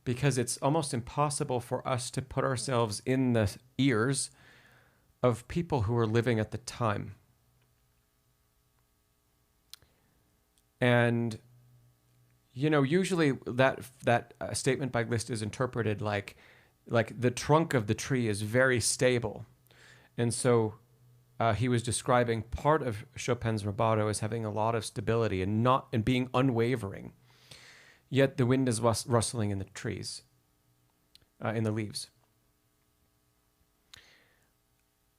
Because it's almost impossible for us to put ourselves in the ears of people who were living at the time. And usually that statement by Liszt is interpreted like the trunk of the tree is very stable. And so he was describing part of Chopin's rubato as having a lot of stability and being unwavering. Yet the wind is rustling in the trees, in the leaves.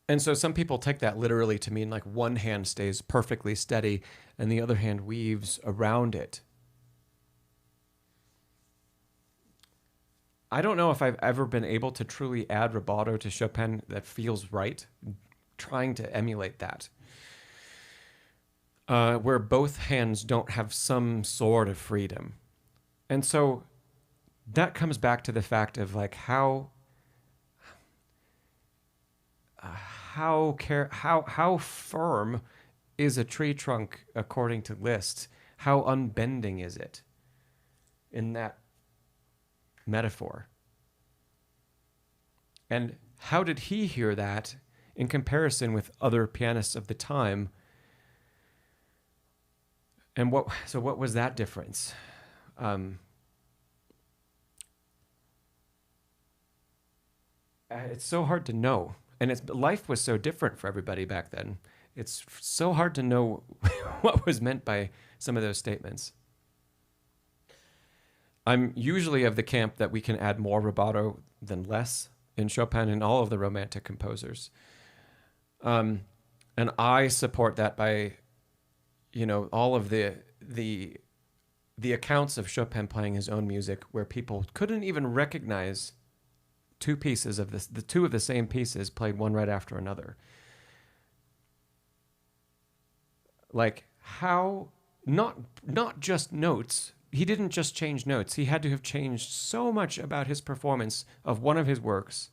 And so some people take that literally to mean like one hand stays perfectly steady and the other hand weaves around it. I don't know if I've ever been able to truly add rubato to Chopin that feels right, trying to emulate that. Where both hands don't have some sort of freedom. And so that comes back to the fact of like how firm is a tree trunk according to Liszt? How unbending is it in that metaphor? And how did he hear that in comparison with other pianists of the time? And what was that difference? It's so hard to know. And life was so different for everybody back then. It's so hard to know what was meant by some of those statements. I'm usually of the camp that we can add more rubato than less in Chopin and all of the Romantic composers. And I support that by, all of the accounts of Chopin playing his own music where people couldn't even recognize two pieces of the two of the same pieces played one right after another. Like how, not just notes. He didn't just change notes. He had to have changed so much about his performance of one of his works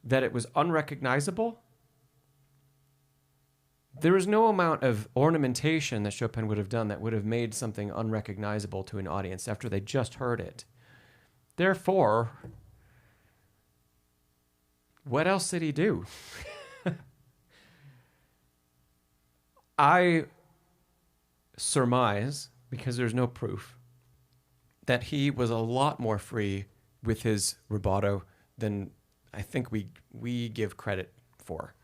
that it was unrecognizable. There is no amount of ornamentation that Chopin would have done that would have made something unrecognizable to an audience after they just heard it. Therefore, what else did he do? I surmise, because there's no proof, that he was a lot more free with his rubato than I think we give credit for.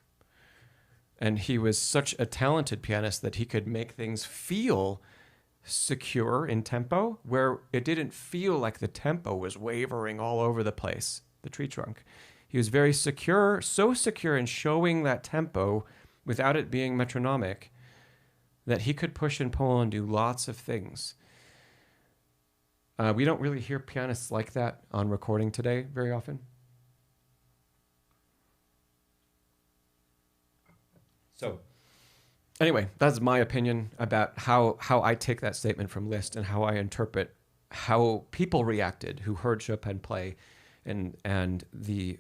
And he was such a talented pianist that he could make things feel secure in tempo, where it didn't feel like the tempo was wavering all over the place, the tree trunk. He was very secure, so secure in showing that tempo without it being metronomic, that he could push and pull and do lots of things. We don't really hear pianists like that on recording today very often. So anyway, that's my opinion about how I take that statement from Liszt and how I interpret how people reacted who heard Chopin play, and the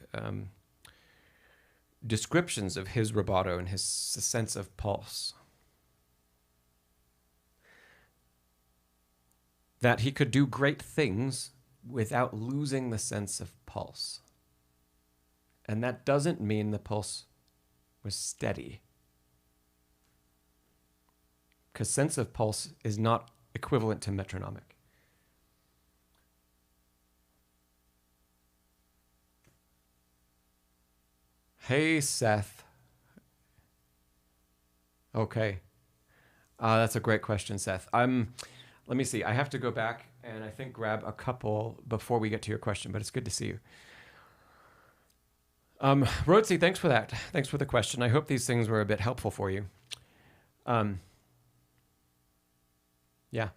descriptions of his rubato and his sense of pulse. That he could do great things without losing the sense of pulse. And that doesn't mean the pulse was steady. Because sense of pulse is not equivalent to metronomic. Hey, Seth. Okay. That's a great question, Seth. Let me see. I have to go back and I think grab a couple before we get to your question, but it's good to see you. Rotzi, thanks for that. Thanks for the question. I hope these things were a bit helpful for you. Yeah.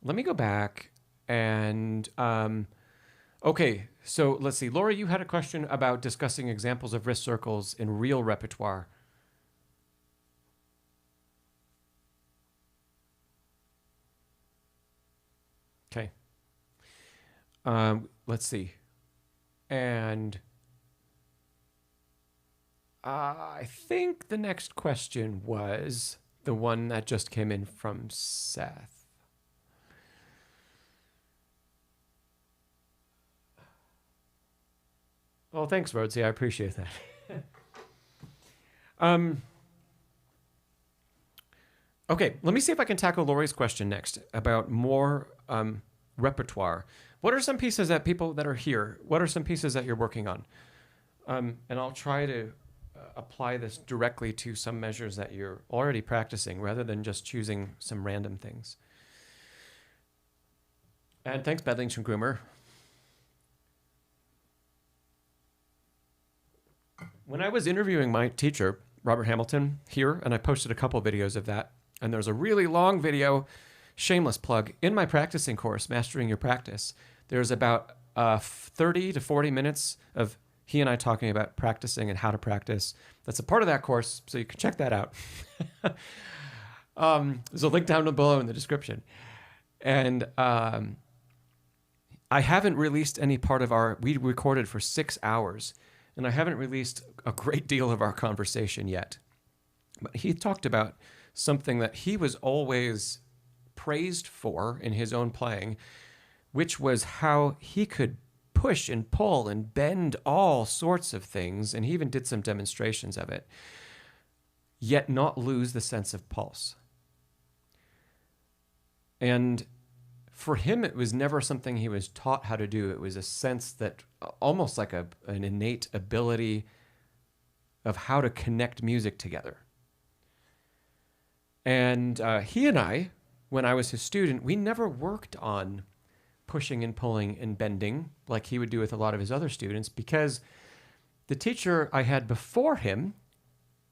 Let me go back and, okay, so let's see. Laura, you had a question about discussing examples of wrist circles in real repertoire. Okay. Let's see. And I think the next question was the one that just came in from Seth. Oh, thanks, Rhodesy. I appreciate that. Okay, let me see if I can tackle Lori's question next about more repertoire. What are some pieces that people that are here, what are some pieces that you're working on? And I'll try to apply this directly to some measures that you're already practicing rather than just choosing some random things. And thanks, Bedlington Groomer. When I was interviewing my teacher, Robert Hamilton, here, and I posted a couple videos of that, and there's a really long video, shameless plug, in my practicing course, Mastering Your Practice. There's about 30 to 40 minutes of he and I talking about practicing and how to practice. That's a part of that course, so you can check that out. There's a link down below in the description. And I haven't released any part of we recorded for 6 hours, and I haven't released a great deal of our conversation yet. But he talked about something that he was always praised for in his own playing, which was how he could push and pull and bend all sorts of things, and he even did some demonstrations of it, yet not lose the sense of pulse. And for him, it was never something he was taught how to do. It was a sense that almost like an innate ability of how to connect music together. And he and I, when I was his student, we never worked on pushing and pulling and bending like he would do with a lot of his other students, because the teacher I had before him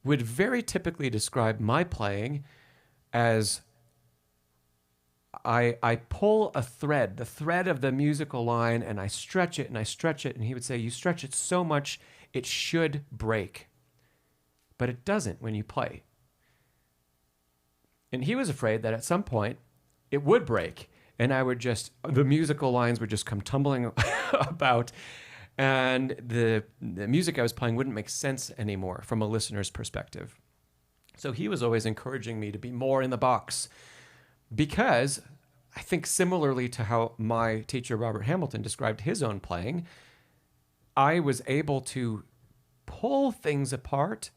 would very typically describe my playing as I pull a thread, the thread of the musical line, and I stretch it and I stretch it. And he would say, you stretch it so much, it should break. But it doesn't when you play. And he was afraid that at some point it would break. And the musical lines would just come tumbling about. And the music I was playing wouldn't make sense anymore from a listener's perspective. So he was always encouraging me to be more in the box, because I think similarly to how my teacher Robert Hamilton described his own playing, I was able to pull things apart,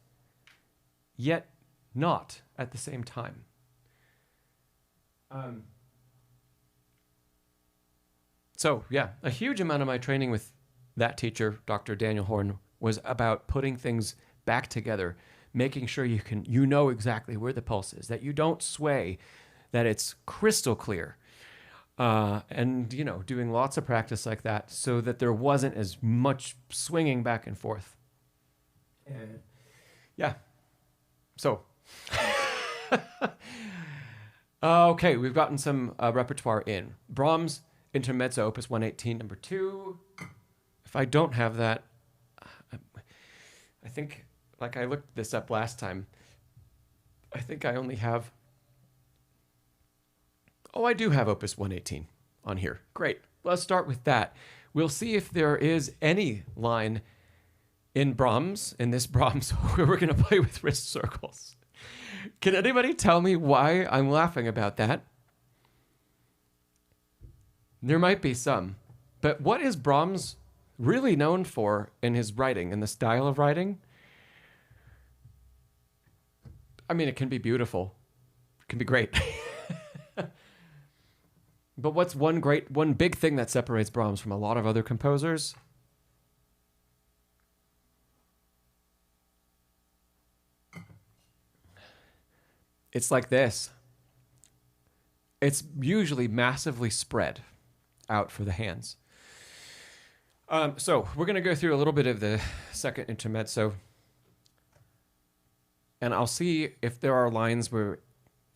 yet not at the same time. So yeah, a huge amount of my training with that teacher, Dr. Daniel Horn, was about putting things back together, making sure you know exactly where the pulse is, that you don't sway, that it's crystal clear. And, doing lots of practice like that so that there wasn't as much swinging back and forth. And yeah. So, okay, we've gotten some repertoire in. Brahms, Intermezzo, Opus 118, number 2. If I don't have that, I think, like I looked this up last time, I think I only have... Oh, I do have Opus 118 on here. Great. Let's start with that. We'll see if there is any line in this Brahms, where we're going to play with wrist circles. Can anybody tell me why I'm laughing about that? There might be some. But what is Brahms really known for in his writing, in the style of writing? I mean, it can be beautiful. It can be great. But what's one big thing that separates Brahms from a lot of other composers? It's like this. It's usually massively spread out for the hands. So we're going to go through a little bit of the second intermezzo, and I'll see if there are lines where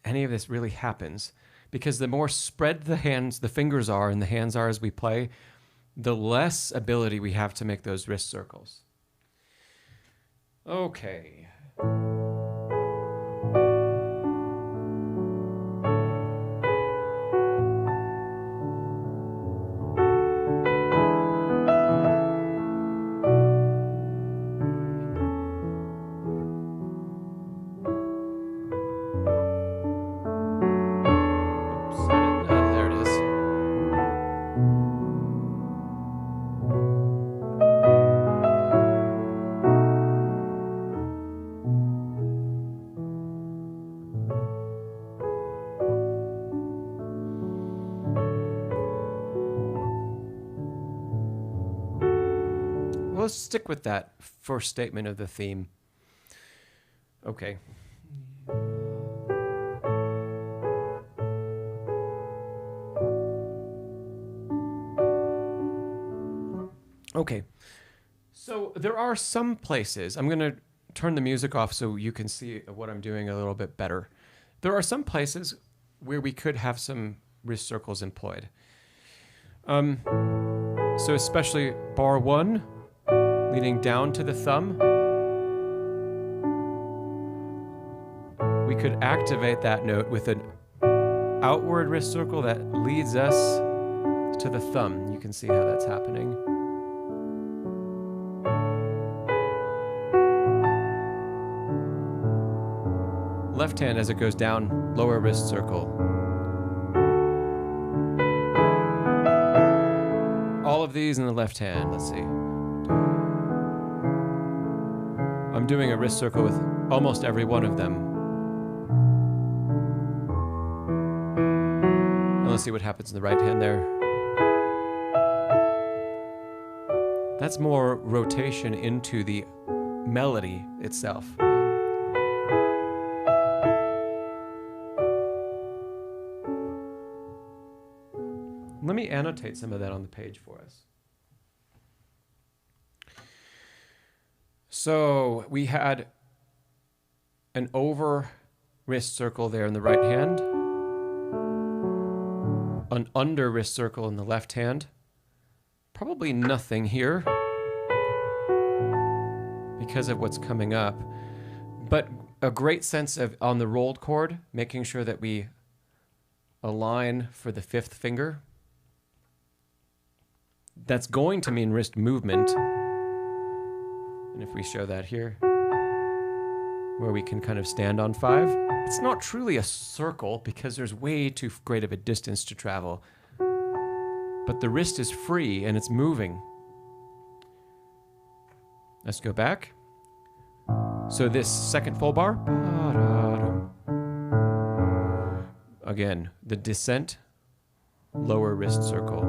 any of this really happens. Because the more spread the fingers are and the hands are as we play, the less ability we have to make those wrist circles. Okay. Let's stick with that first statement of the theme. Okay. Okay. So there are some places, I'm going to turn the music off so you can see what I'm doing a little bit better. There are some places where we could have some wrist circles employed. So especially bar 1, leading down to the thumb. We could activate that note with an outward wrist circle that leads us to the thumb. You can see how that's happening. Left hand as it goes down, lower wrist circle. All of these in the left hand, let's see. I'm doing a wrist circle with almost every one of them. And let's see what happens in the right hand there. That's more rotation into the melody itself. Let me annotate some of that on the page for us. So we had an over wrist circle there in the right hand, an under wrist circle in the left hand, probably nothing here because of what's coming up, but a great sense of on the rolled chord, making sure that we align for the 5th finger. That's going to mean wrist movement. And if we show that here, where we can kind of stand on 5, it's not truly a circle because there's way too great of a distance to travel. But the wrist is free and it's moving. Let's go back. So this second full bar, again, the descent, lower wrist circle.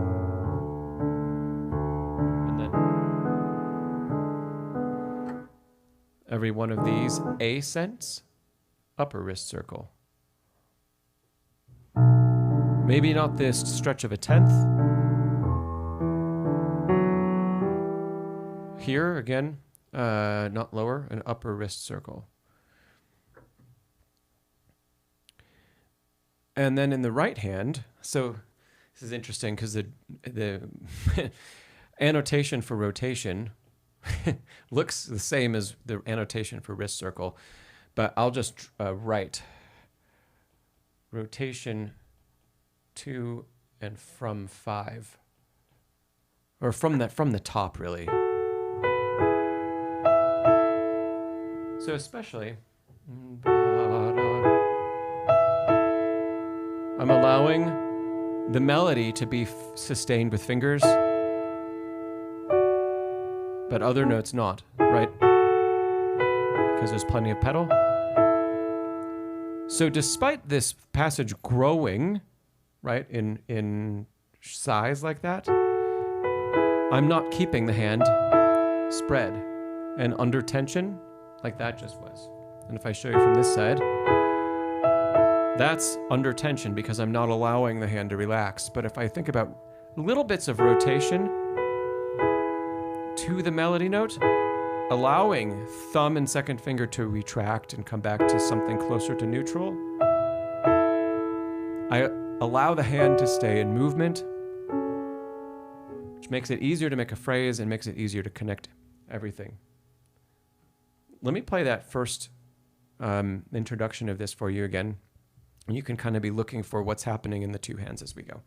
And then every one of these ascents, upper wrist circle. Maybe not this stretch of a tenth. Here, again, not lower, an upper wrist circle. And then in the right hand, so this is interesting because the annotation for rotation looks the same as the annotation for wrist circle, but I'll just write rotation to and from 5, or from the top really. So especially, I'm allowing the melody to be sustained with fingers, but other notes not, right? Because there's plenty of pedal. So despite this passage growing, right, in size like that, I'm not keeping the hand spread and under tension like that just was. And if I show you from this side, that's under tension because I'm not allowing the hand to relax. But if I think about little bits of rotation to the melody note, allowing thumb and second finger to retract and come back to something closer to neutral, I allow the hand to stay in movement, which makes it easier to make a phrase and makes it easier to connect everything. Let me play that first introduction of this for you again. You can kind of be looking for what's happening in the two hands as we go.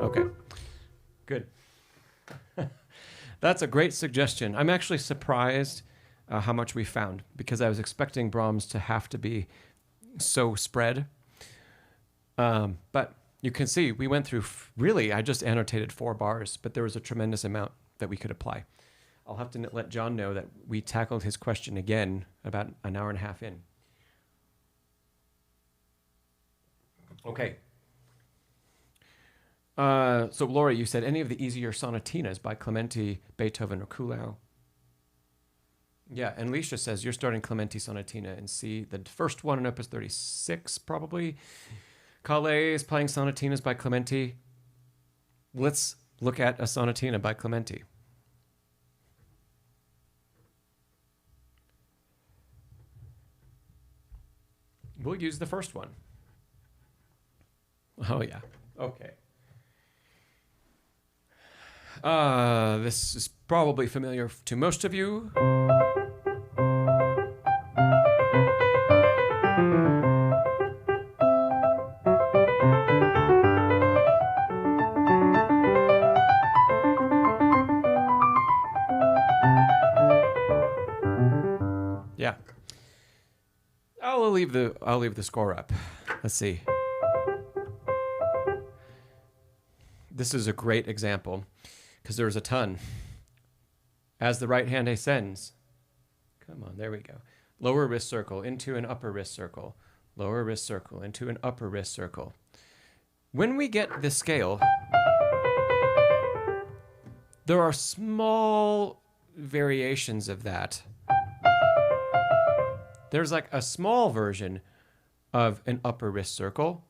Okay, good. That's a great suggestion. I'm actually surprised how much we found because I was expecting Brahms to have to be so spread. But you can see we went through, really, I just annotated 4 bars, but there was a tremendous amount that we could apply. I'll have to let John know that we tackled his question again about an hour and a half in. Okay. So Laura, you said any of the easier sonatinas by Clementi, Beethoven, or Kuhlau. Yeah, and Leisha says you're starting Clementi Sonatina in C, the first one in Opus 36, probably. Calais is playing sonatinas by Clementi. Let's look at a sonatina by Clementi. We'll use the first one. Oh, yeah. Okay. This is probably familiar to most of you. Yeah. I'll leave the score up. Let's see. This is a great example because there's a ton. As the right hand ascends, come on, there we go. Lower wrist circle into an upper wrist circle. Lower wrist circle into an upper wrist circle. When we get the scale, there are small variations of that. There's like a small version of an upper wrist circle,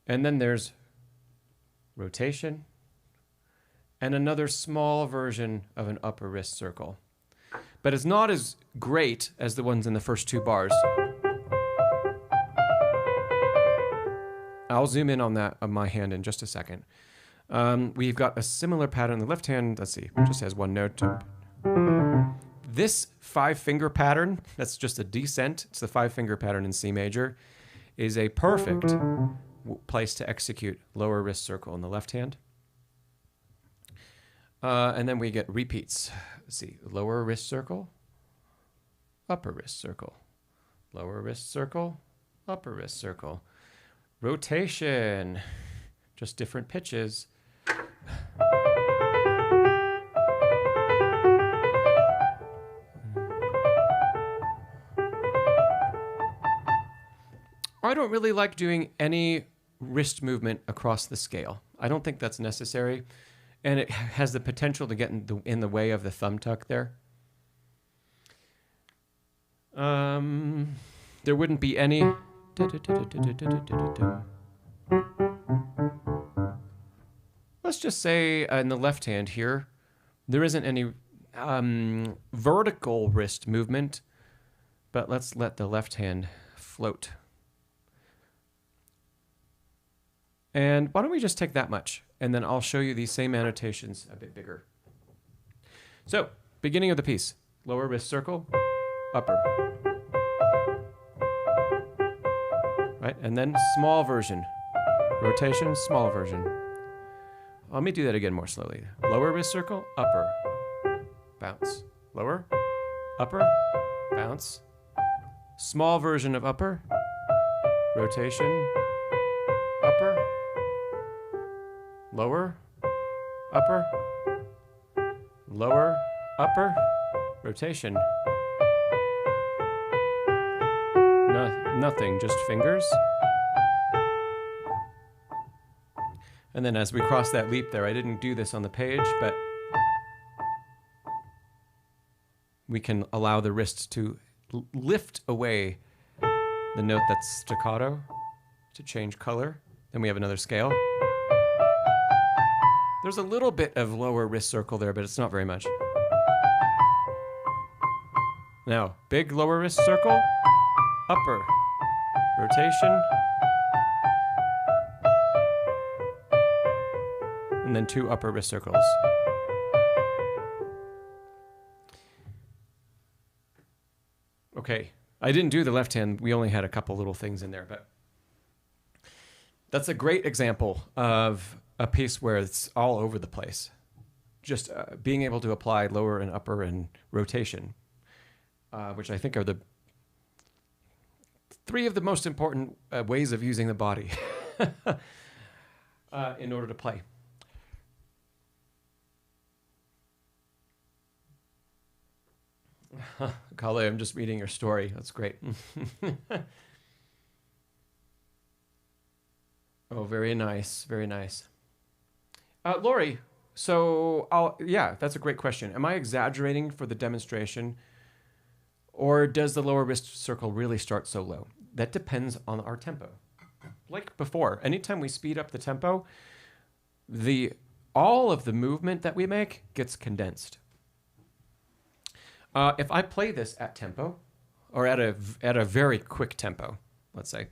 and then there's rotation, and another small version of an upper wrist circle. But it's not as great as the ones in the first 2 bars. I'll zoom in on that on my hand in just a second. We've got a similar pattern. The left hand, let's see, just has one note. This 5-finger pattern, that's just a descent. It's the 5-finger pattern in C major, is a perfect place to execute lower wrist circle in the left hand. And then we get repeats. Let's see, lower wrist circle, upper wrist circle, lower wrist circle, upper wrist circle. Rotation, just different pitches. I don't really like doing any wrist movement across the scale. I don't think that's necessary, and it has the potential to get in the way of the thumb tuck there. There wouldn't be any. Let's just say in the left hand here, there isn't any vertical wrist movement, but let's let the left hand float. And why don't we just take that much, and then I'll show you these same annotations a bit bigger. So, beginning of the piece, lower wrist circle, upper. Right, and then small version. Rotation, small version. Let me do that again more slowly. Lower wrist circle, upper, bounce. Lower, upper, bounce. Small version of upper, rotation, upper, lower, upper, lower, upper, rotation. Nothing, just fingers. And then as we cross that leap there, I didn't do this on the page, but we can allow the wrist to lift away the note that's staccato to change color. Then we have another scale. There's a little bit of lower wrist circle there, but it's not very much. Now, big lower wrist circle, upper, rotation, and then 2 upper wrist circles. Okay, I didn't do the left hand. We only had a couple little things in there, but that's a great example of a piece where it's all over the place. Just being able to apply lower and upper and rotation, which I think are the 3 of the most important ways of using the body in order to play. Kale, I'm just reading your story. That's great. Oh, very nice. Very nice. Lori, so yeah, that's a great question. Am I exaggerating for the demonstration, or does the lower wrist circle really start so low? That depends on our tempo. Like before, anytime we speed up the tempo, all of the movement that we make gets condensed. If I play this at tempo, or at a very quick tempo, let's say,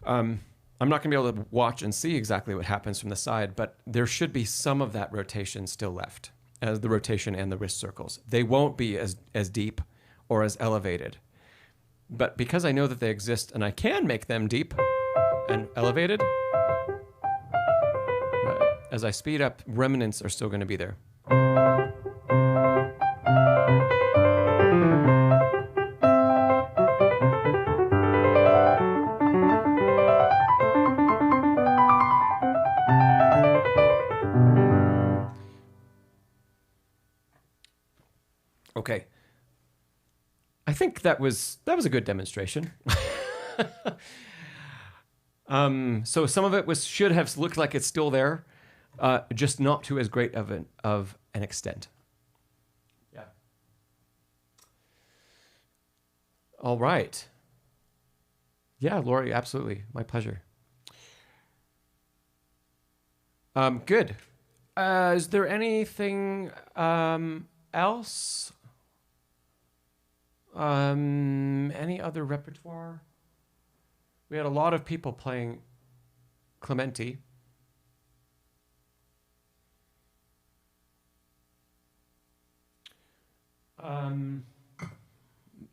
I'm not going to be able to watch and see exactly what happens from the side, but there should be some of that rotation still left, as the rotation and the wrist circles. They won't be as deep or as elevated. But because I know that they exist and I can make them deep and elevated, as I speed up, remnants are still going to be there. Okay. I think that was a good demonstration. So some of it should have looked like it's still there, just not to as great of an extent. Yeah. All right. Yeah, Lori, absolutely. My pleasure. Good. Is there anything else? Any other repertoire? We had a lot of people playing Clementi.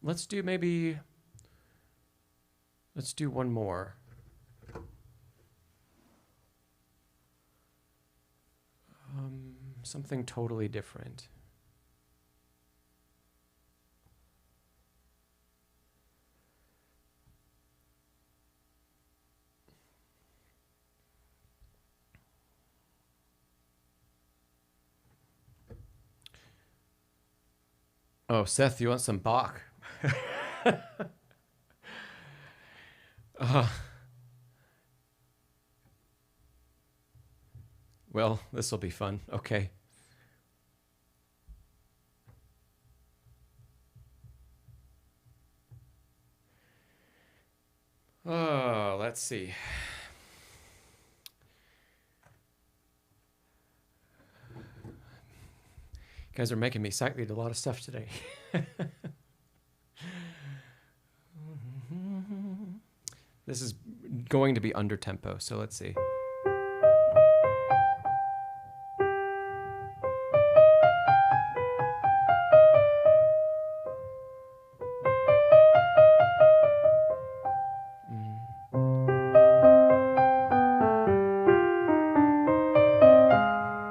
Let's do one more. Something totally different. Oh, Seth, you want some Bach? Well, this will be fun. Okay. Oh, let's see. You guys are making me sight read a lot of stuff today. This is going to be under tempo, so let's see.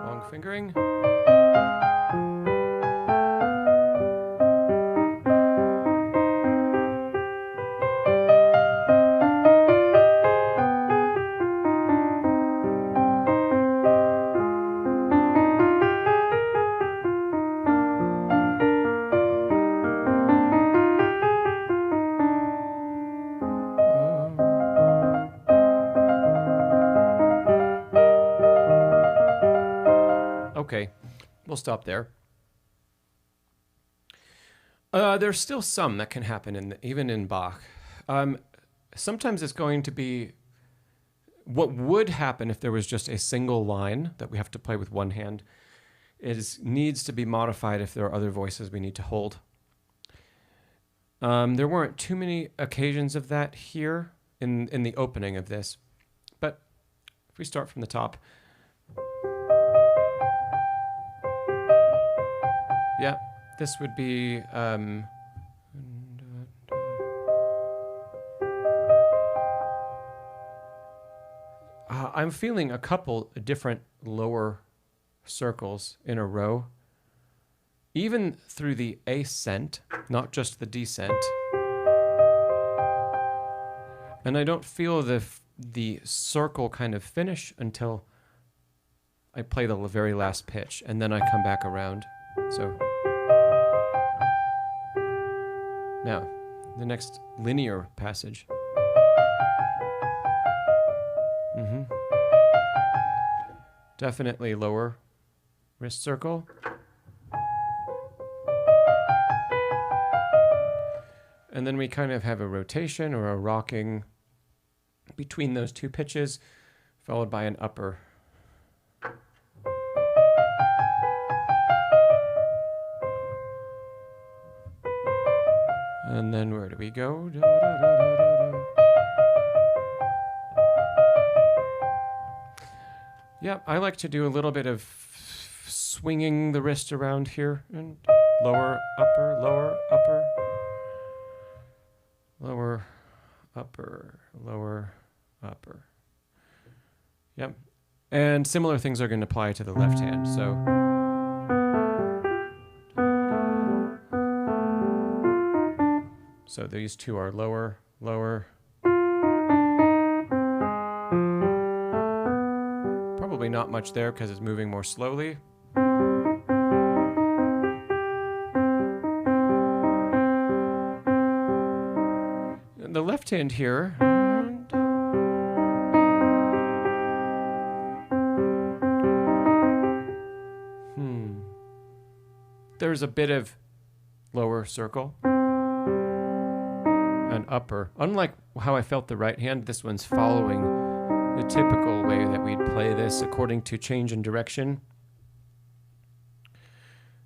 Long fingering. Okay, we'll stop there. There's still some that can happen even in Bach. Sometimes it's going to be what would happen if there was just a single line that we have to play with one hand. Needs to be modified if there are other voices we need to hold. There weren't too many occasions of that here in the opening of this, but if we start from the top. Yeah, this would be I'm feeling a couple different lower circles in a row, even through the ascent, not just the descent. And I don't feel the circle kind of finish until I play the very last pitch, and then I come back around. So now, the next linear passage. Definitely lower wrist circle. And then we kind of have a rotation or a rocking between those two pitches, followed by an upper. And then where do we go? Da, da, da, da, da, da. Yeah, I like to do a little bit of swinging the wrist around here. And lower, upper, lower, upper. Lower, upper, lower, upper. Yep. And similar things are going to apply to the left hand. So these two are lower, lower. Probably not much there because it's moving more slowly. And the left hand here. There's a bit of lower circle. And upper. Unlike how I felt the right hand, this one's following the typical way that we'd play this according to change in direction.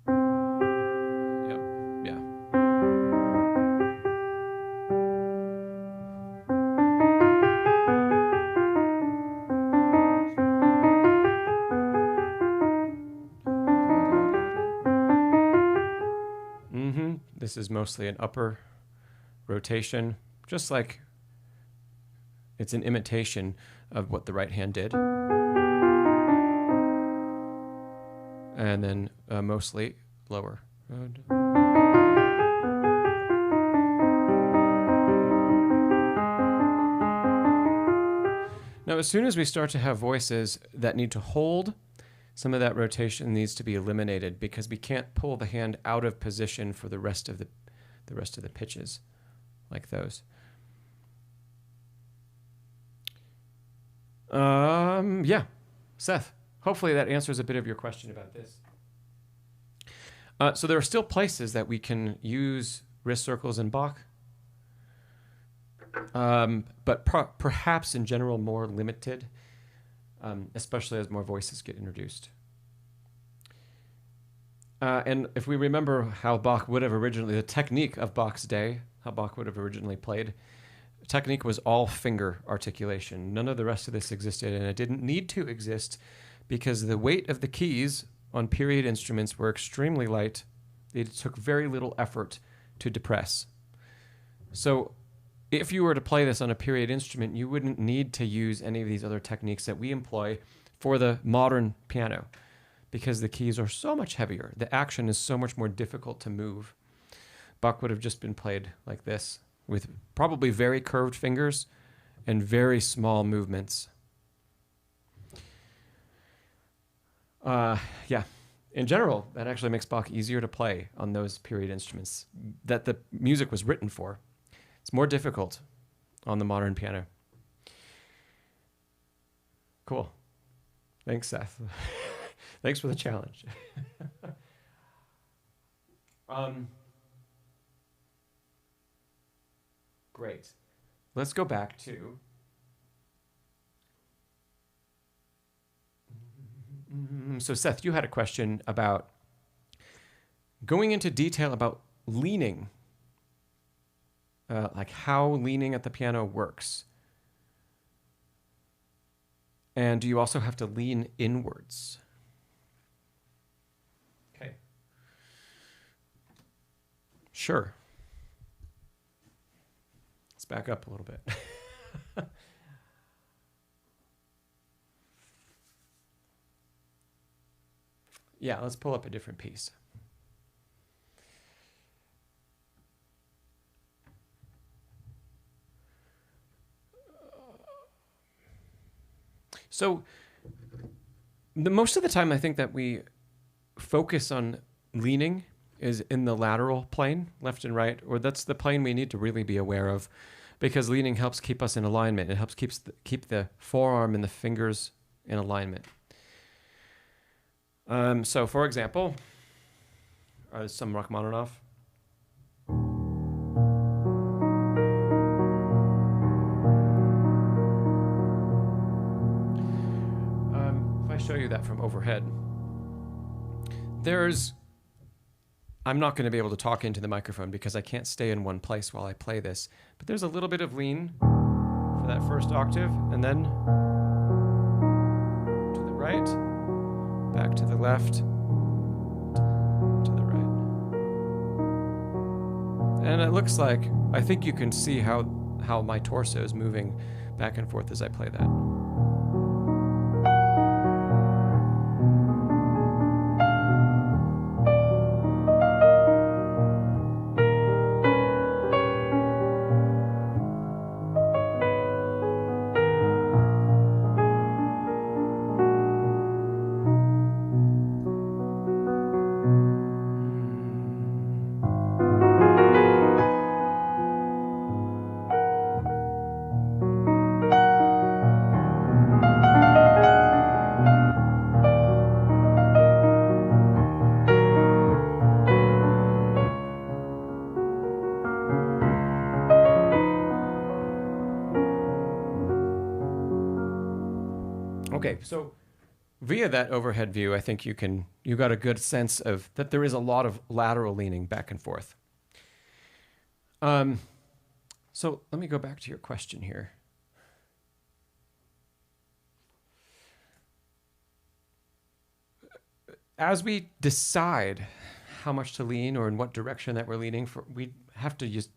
Yep, yeah. this is mostly an upper rotation, just like it's an imitation of what the right hand did. And then mostly lower. Now, as soon as we start to have voices that need to hold, some of that rotation needs to be eliminated because we can't pull the hand out of position for the rest of the pitches, like those. Yeah, Seth. Hopefully that answers a bit of your question about this. So there are still places that we can use wrist circles in Bach, but perhaps in general more limited, especially as more voices get introduced. And if we remember how Bach would have originally, the technique of Bach's day, how Bach would have originally played, technique was all finger articulation. None of the rest of this existed, and it didn't need to exist because the weight of the keys on period instruments were extremely light. It took very little effort to depress. So if you were to play this on a period instrument, you wouldn't need to use any of these other techniques that we employ for the modern piano because the keys are so much heavier. The action is so much more difficult to move. Bach would have just been played like this with probably very curved fingers and very small movements. Yeah, in general, that actually makes Bach easier to play on those period instruments that the music was written for. It's more difficult on the modern piano. Cool. Thanks, Seth. Thanks for the challenge. Great. Let's go back to so Seth, you had a question about going into detail about leaning, like how leaning at the piano works. And do you also have to lean inwards? Okay. Sure. Let's back up a little bit. Yeah, let's pull up a different piece. So most of the time I think that we focus on leaning is in the lateral plane, left and right, or that's the plane we need to really be aware of because leaning helps keep us in alignment. It helps keep the forearm and the fingers in alignment. So for example, some Rachmaninoff. If I show you that from overhead, I'm not going to be able to talk into the microphone because I can't stay in one place while I play this, but there's a little bit of lean for that first octave, and then to the right, back to the left, to the right. And it looks like, I think you can see how my torso is moving back and forth as I play that. Okay, so via that overhead view, I think you got a good sense of that there is a lot of lateral leaning back and forth. So let me go back to your question here. As we decide how much to lean or in what direction that we're leaning. We have to use,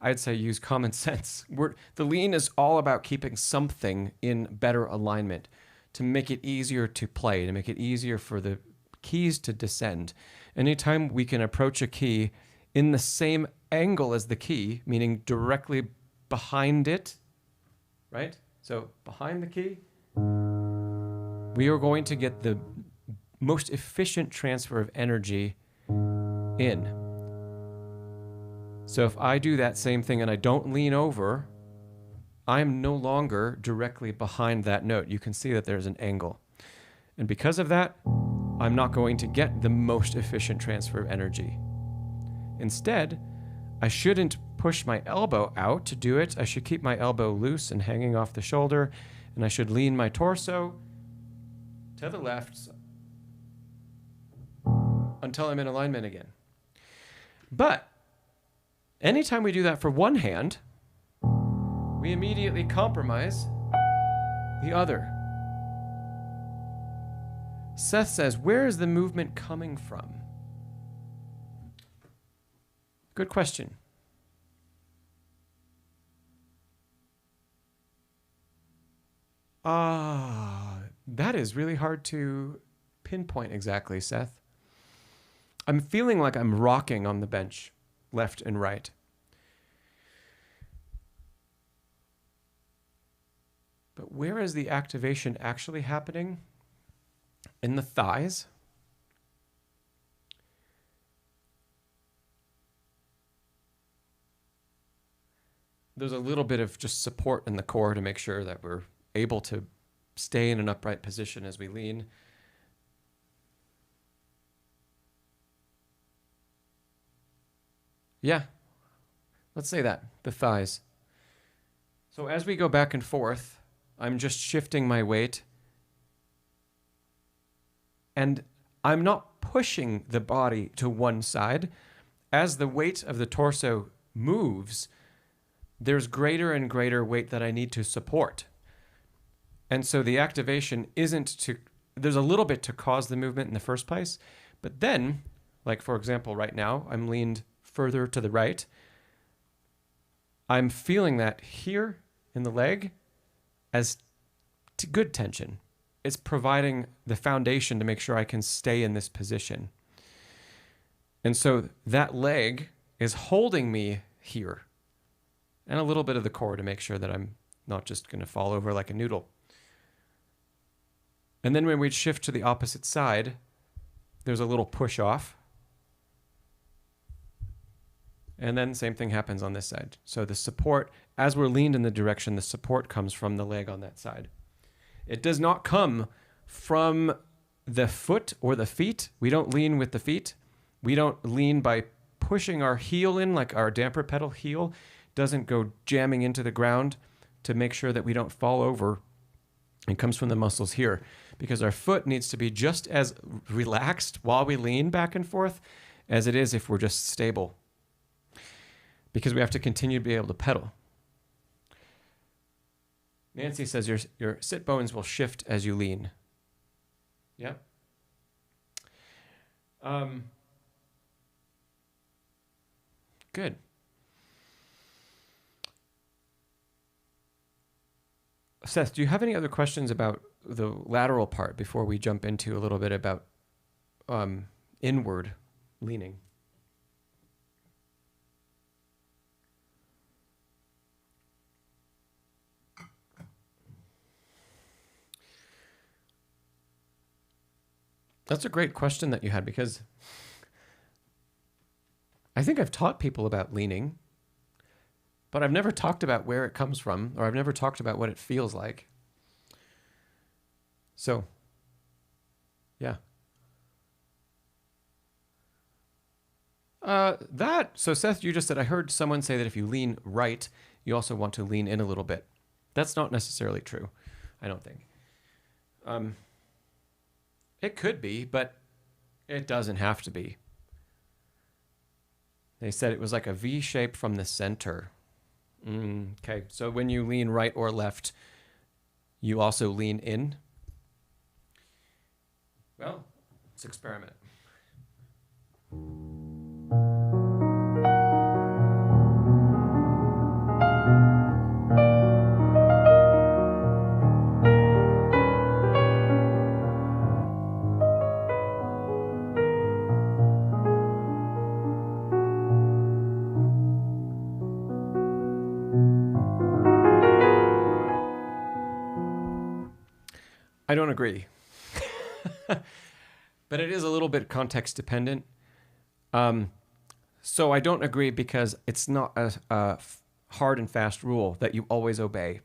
I'd say, use common sense. The lean is all about keeping something in better alignment to make it easier to play, to make it easier for the keys to descend. Anytime we can approach a key in the same angle as the key, meaning directly behind it, right? So behind the key, we are going to get the most efficient transfer of energy in. So if I do that same thing and I don't lean over, I'm no longer directly behind that note. You can see that there's an angle. And because of that, I'm not going to get the most efficient transfer of energy. Instead, I shouldn't push my elbow out to do it. I should keep my elbow loose and hanging off the shoulder, and I should lean my torso to the left until I'm in alignment again. But anytime we do that for one hand, we immediately compromise the other. Seth says, where is the movement coming from? Good question. That is really hard to pinpoint exactly, Seth. I'm feeling like I'm rocking on the bench, left and right. But where is the activation actually happening? In the thighs? There's a little bit of just support in the core to make sure that we're able to stay in an upright position as we lean. Yeah, let's say that, the thighs. So as we go back and forth, I'm just shifting my weight, and I'm not pushing the body to one side. As the weight of the torso moves, there's greater and greater weight that I need to support. And so the activation isn't to, there's a little bit to cause the movement in the first place, but then, like for example, right now, I'm leaned further to the right. I'm feeling that here in the leg as good tension. It's providing the foundation to make sure I can stay in this position. And so that leg is holding me here, and a little bit of the core to make sure that I'm not just going to fall over like a noodle. And then when we shift to the opposite side, there's a little push off. And then same thing happens on this side. So the support, as we're leaned in the direction, the support comes from the leg on that side. It does not come from the foot or the feet. We don't lean with the feet. We don't lean by pushing our heel in, like our damper pedal heel doesn't go jamming into the ground to make sure that we don't fall over. It comes from the muscles here, because our foot needs to be just as relaxed while we lean back and forth as it is if we're just stable, because we have to continue to be able to pedal. Nancy says your sit bones will shift as you lean. Yeah. Good. Seth, do you have any other questions about the lateral part before we jump into a little bit about inward leaning? That's a great question that you had, because I think I've taught people about leaning, but I've never talked about where it comes from, or I've never talked about what it feels like. So, yeah. So Seth, you just said, I heard someone say that if you lean right, you also want to lean in a little bit. That's not necessarily true, I don't think. It could be, but it doesn't have to be. They said it was like a V shape from the center. Okay, so when you lean right or left, you also lean in? Well, let's experiment. I don't agree. But it is a little bit context dependent. So I don't agree because it's not a hard and fast rule that you always obey.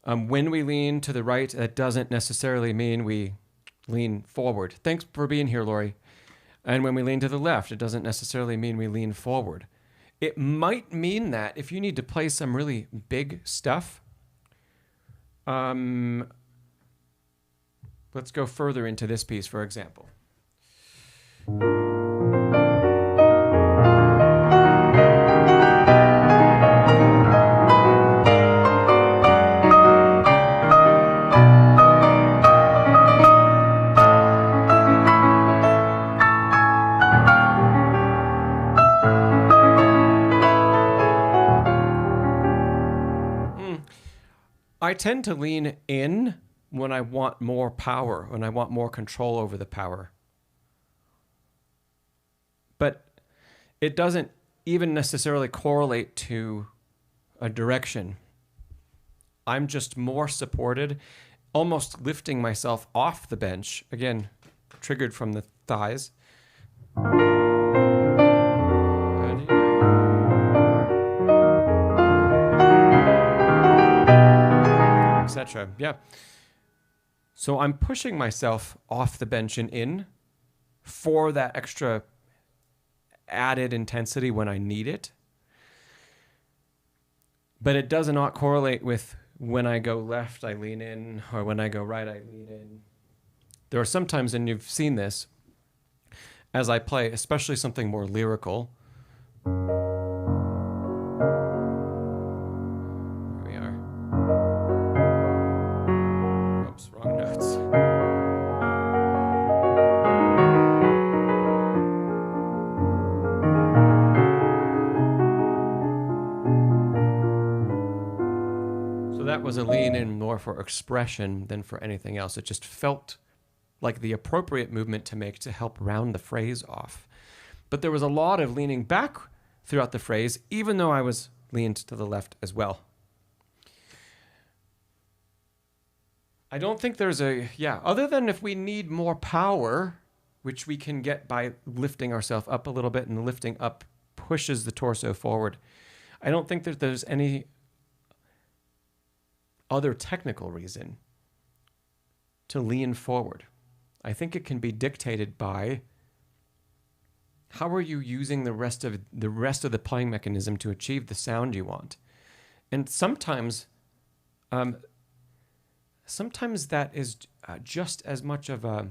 When we lean to the right, that doesn't necessarily mean we lean forward. Thanks for being here, Lori. And when we lean to the left, it doesn't necessarily mean we lean forward. It might mean that if you need to play some really big stuff, let's go further into this piece, for example. I tend to lean in when I want more power, when I want more control over the power. But it doesn't even necessarily correlate to a direction. I'm just more supported, almost lifting myself off the bench. Again, triggered from the thighs. Etc. Yeah. So I'm pushing myself off the bench and in for that extra added intensity when I need it. But it does not correlate with when I go left, I lean in, or when I go right, I lean in. There are some times, and you've seen this, as I play, especially something more lyrical. Wrong notes. So that was a lean in more for expression than for anything else. It just felt like the appropriate movement to make to help round the phrase off. But there was a lot of leaning back throughout the phrase, even though I was leaned to the left as well. I don't think there's other than if we need more power, which we can get by lifting ourselves up a little bit, and lifting up pushes the torso forward. I don't think that there's any other technical reason to lean forward. I think it can be dictated by how are you using the rest of the playing mechanism to achieve the sound you want. And sometimes that is just as much of a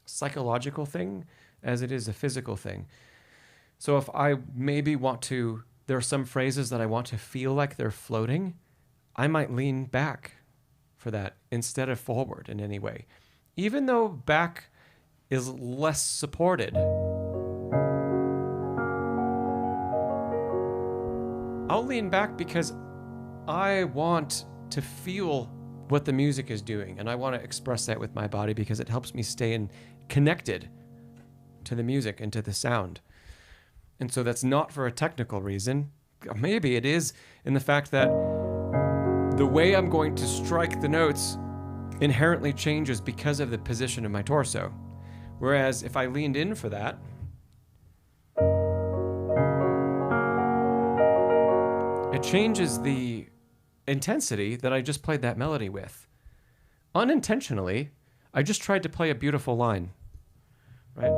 psychological thing as it is a physical thing. So if I maybe there are some phrases that I want to feel like they're floating, I might lean back for that instead of forward in any way. Even though back is less supported, I'll lean back because I want to feel what the music is doing, and I want to express that with my body because it helps me stay connected to the music and to the sound. And so that's not for a technical reason. Maybe it is in the fact that the way I'm going to strike the notes inherently changes because of the position of my torso. Whereas if I leaned in for that, it changes the intensity that I just played that melody with. Unintentionally, I just tried to play a beautiful line, right?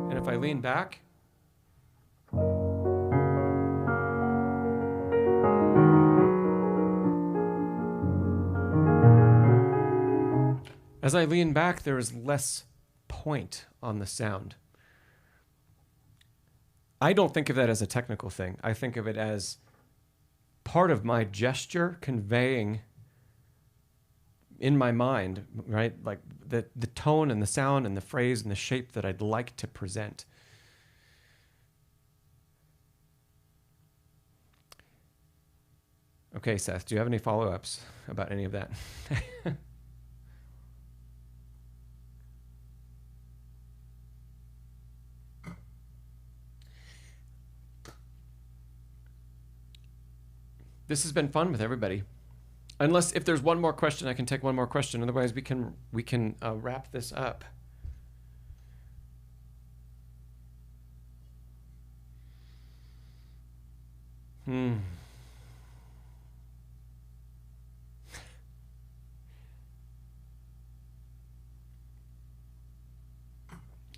And if I lean back, as I lean back, there is less point on the sound. I don't think of that as a technical thing. I think of it as part of my gesture conveying in my mind, right? Like the tone and the sound and the phrase and the shape that I'd like to present. Okay, Seth, do you have any follow-ups about any of that? This has been fun with everybody. Unless if there's one more question, I can take one more question. Otherwise, we can wrap this up.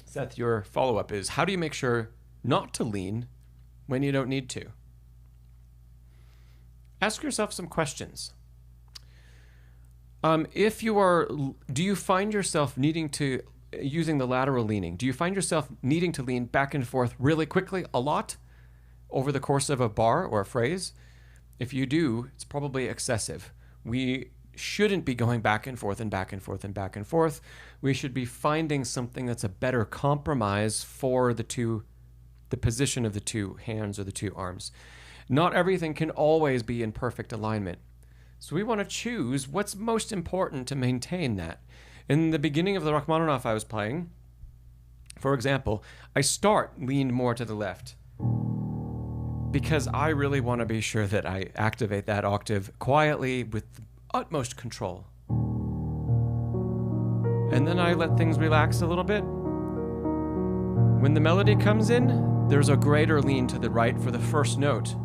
Seth, your follow-up is, how do you make sure not to lean when you don't need to? Ask yourself some questions. Do you find yourself needing to, using the lateral leaning, do you find yourself needing to lean back and forth really quickly a lot over the course of a bar or a phrase? If you do, it's probably excessive. We shouldn't be going back and forth and back and forth and back and forth. We should be finding something that's a better compromise for the position of the two hands or the two arms. Not everything can always be in perfect alignment. So we want to choose what's most important to maintain that. In the beginning of the Rachmaninoff I was playing, for example, I start leaned more to the left because I really want to be sure that I activate that octave quietly with utmost control. And then I let things relax a little bit. When the melody comes in, there's a greater lean to the right for the first note.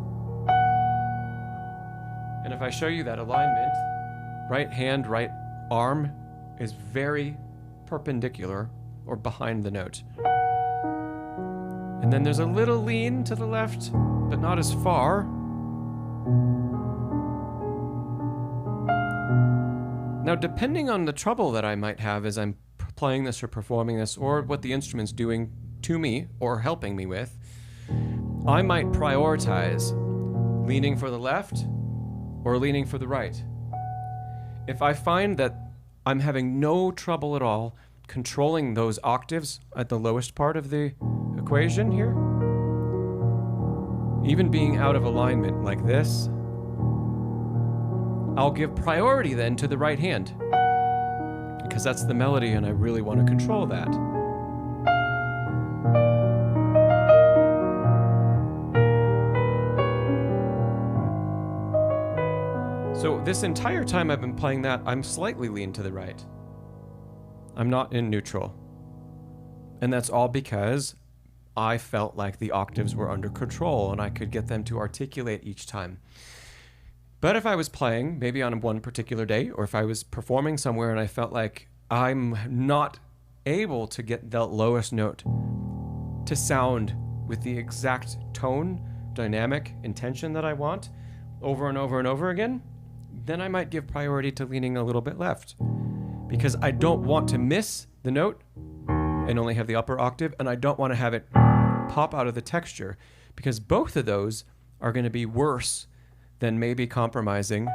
And if I show you that alignment, right hand, right arm is very perpendicular or behind the note. And then there's a little lean to the left, but not as far. Now, depending on the trouble that I might have as I'm playing this or performing this, or what the instrument's doing to me or helping me with, I might prioritize leaning for the left or leaning for the right. If I find that I'm having no trouble at all controlling those octaves at the lowest part of the equation here, even being out of alignment like this, I'll give priority then to the right hand because that's the melody and I really want to control that. So this entire time I've been playing that, I'm slightly leaned to the right. I'm not in neutral. And that's all because I felt like the octaves were under control and I could get them to articulate each time. But if I was playing, maybe on one particular day, or if I was performing somewhere and I felt like I'm not able to get the lowest note to sound with the exact tone, dynamic, intention that I want over and over and over again, then I might give priority to leaning a little bit left. Because I don't want to miss the note and only have the upper octave, and I don't want to have it pop out of the texture, because both of those are going to be worse than maybe compromising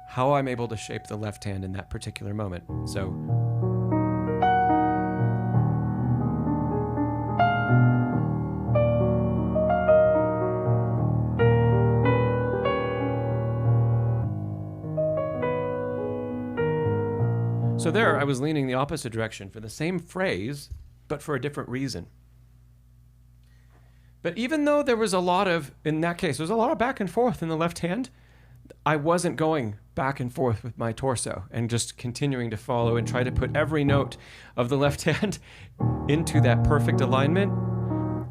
how I'm able to shape the left hand in that particular moment. So there I was leaning the opposite direction for the same phrase, but for a different reason. But even though there was a lot of, in that case, there was a lot of back and forth in the left hand, I wasn't going back and forth with my torso and just continuing to follow and try to put every note of the left hand into that perfect alignment.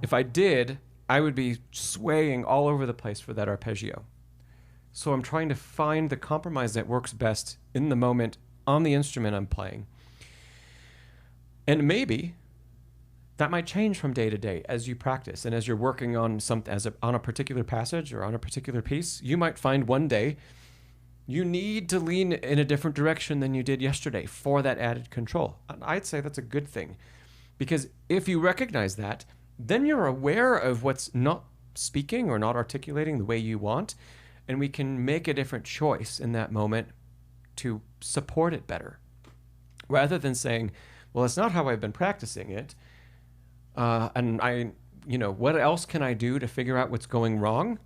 If I did, I would be swaying all over the place for that arpeggio. So I'm trying to find the compromise that works best in the moment on the instrument I'm playing. And maybe that might change from day to day as you practice and as you're working on on a particular passage or on a particular piece. You might find one day you need to lean in a different direction than you did yesterday for that added control. And I'd say that's a good thing, because if you recognize that, then you're aware of what's not speaking or not articulating the way you want, and we can make a different choice in that moment to support it better, rather than saying, well, it's not how I've been practicing it. What else can I do to figure out what's going wrong?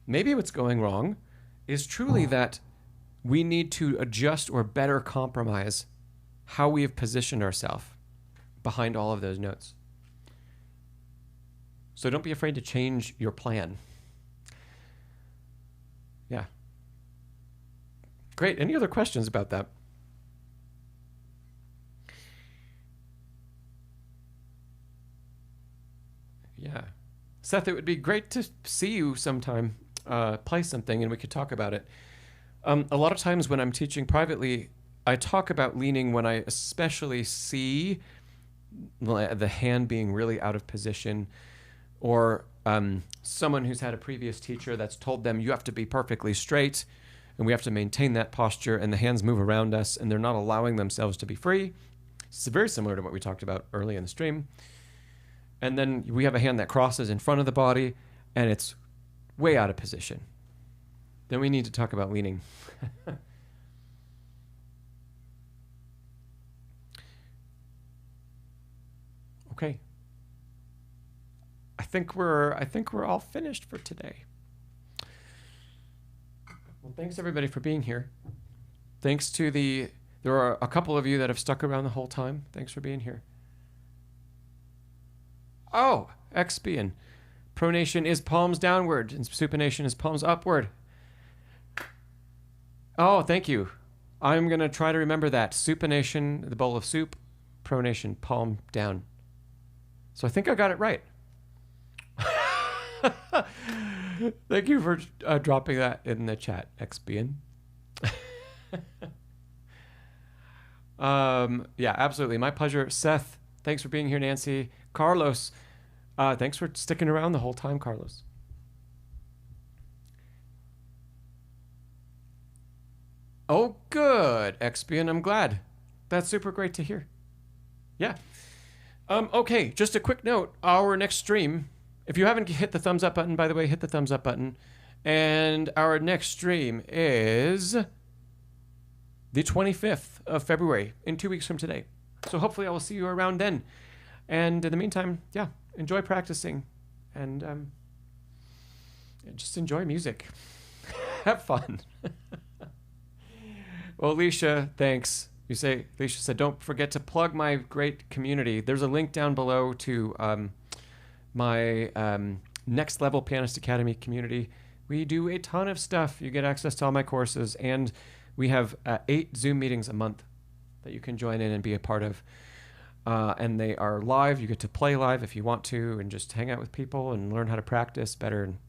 Maybe what's going wrong is truly that we need to adjust or better compromise how we have positioned ourselves behind all of those notes. So don't be afraid to change your plan. Great. Any other questions about that? Yeah. Seth, it would be great to see you sometime, play something, and we could talk about it. A lot of times when I'm teaching privately, I talk about leaning when I especially see the hand being really out of position, or someone who's had a previous teacher that's told them you have to be perfectly straight and we have to maintain that posture, and the hands move around us and they're not allowing themselves to be free. It's very similar to what we talked about early in the stream. And then we have a hand that crosses in front of the body and it's way out of position. Then we need to talk about leaning. Okay. I think we're all finished for today. Well, thanks everybody for being here. Thanks to there are a couple of you that have stuck around the whole time. Thanks for being here. Oh, Expian. Pronation is palms downward and supination is palms upward. Oh, thank you. I'm going to try to remember that. Supination, the bowl of soup. Pronation, palm down. So I think I got it right. Thank you for dropping that in the chat, Expian. Yeah, absolutely. My pleasure. Seth, thanks for being here, Nancy. Carlos, thanks for sticking around the whole time, Carlos. Oh, good, Expian. I'm glad. That's super great to hear. Yeah. Okay, just a quick note. Our next stream, if you haven't hit the thumbs up button, by the way, hit the thumbs up button. And our next stream is the 25th of February, in 2 weeks from today. So hopefully I will see you around then. And in the meantime, yeah, enjoy practicing and just enjoy music. Have fun. Well, Alicia, thanks. Alicia said, don't forget to plug my great community. There's a link down below to my Next Level Pianist Academy community. We do a ton of stuff. You get access to all my courses, and we have 8 Zoom meetings a month that you can join in and be a part of. And they are live. You get to play live if you want to, and just hang out with people and learn how to practice better. And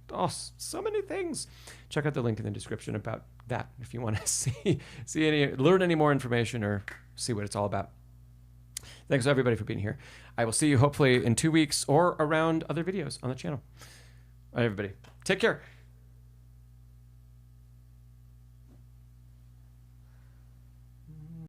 so many things. Check out the link in the description about that if you want to learn any more information or see what it's all about. Thanks everybody for being here. I will see you hopefully in 2 weeks or around other videos on the channel. All right, everybody, take care.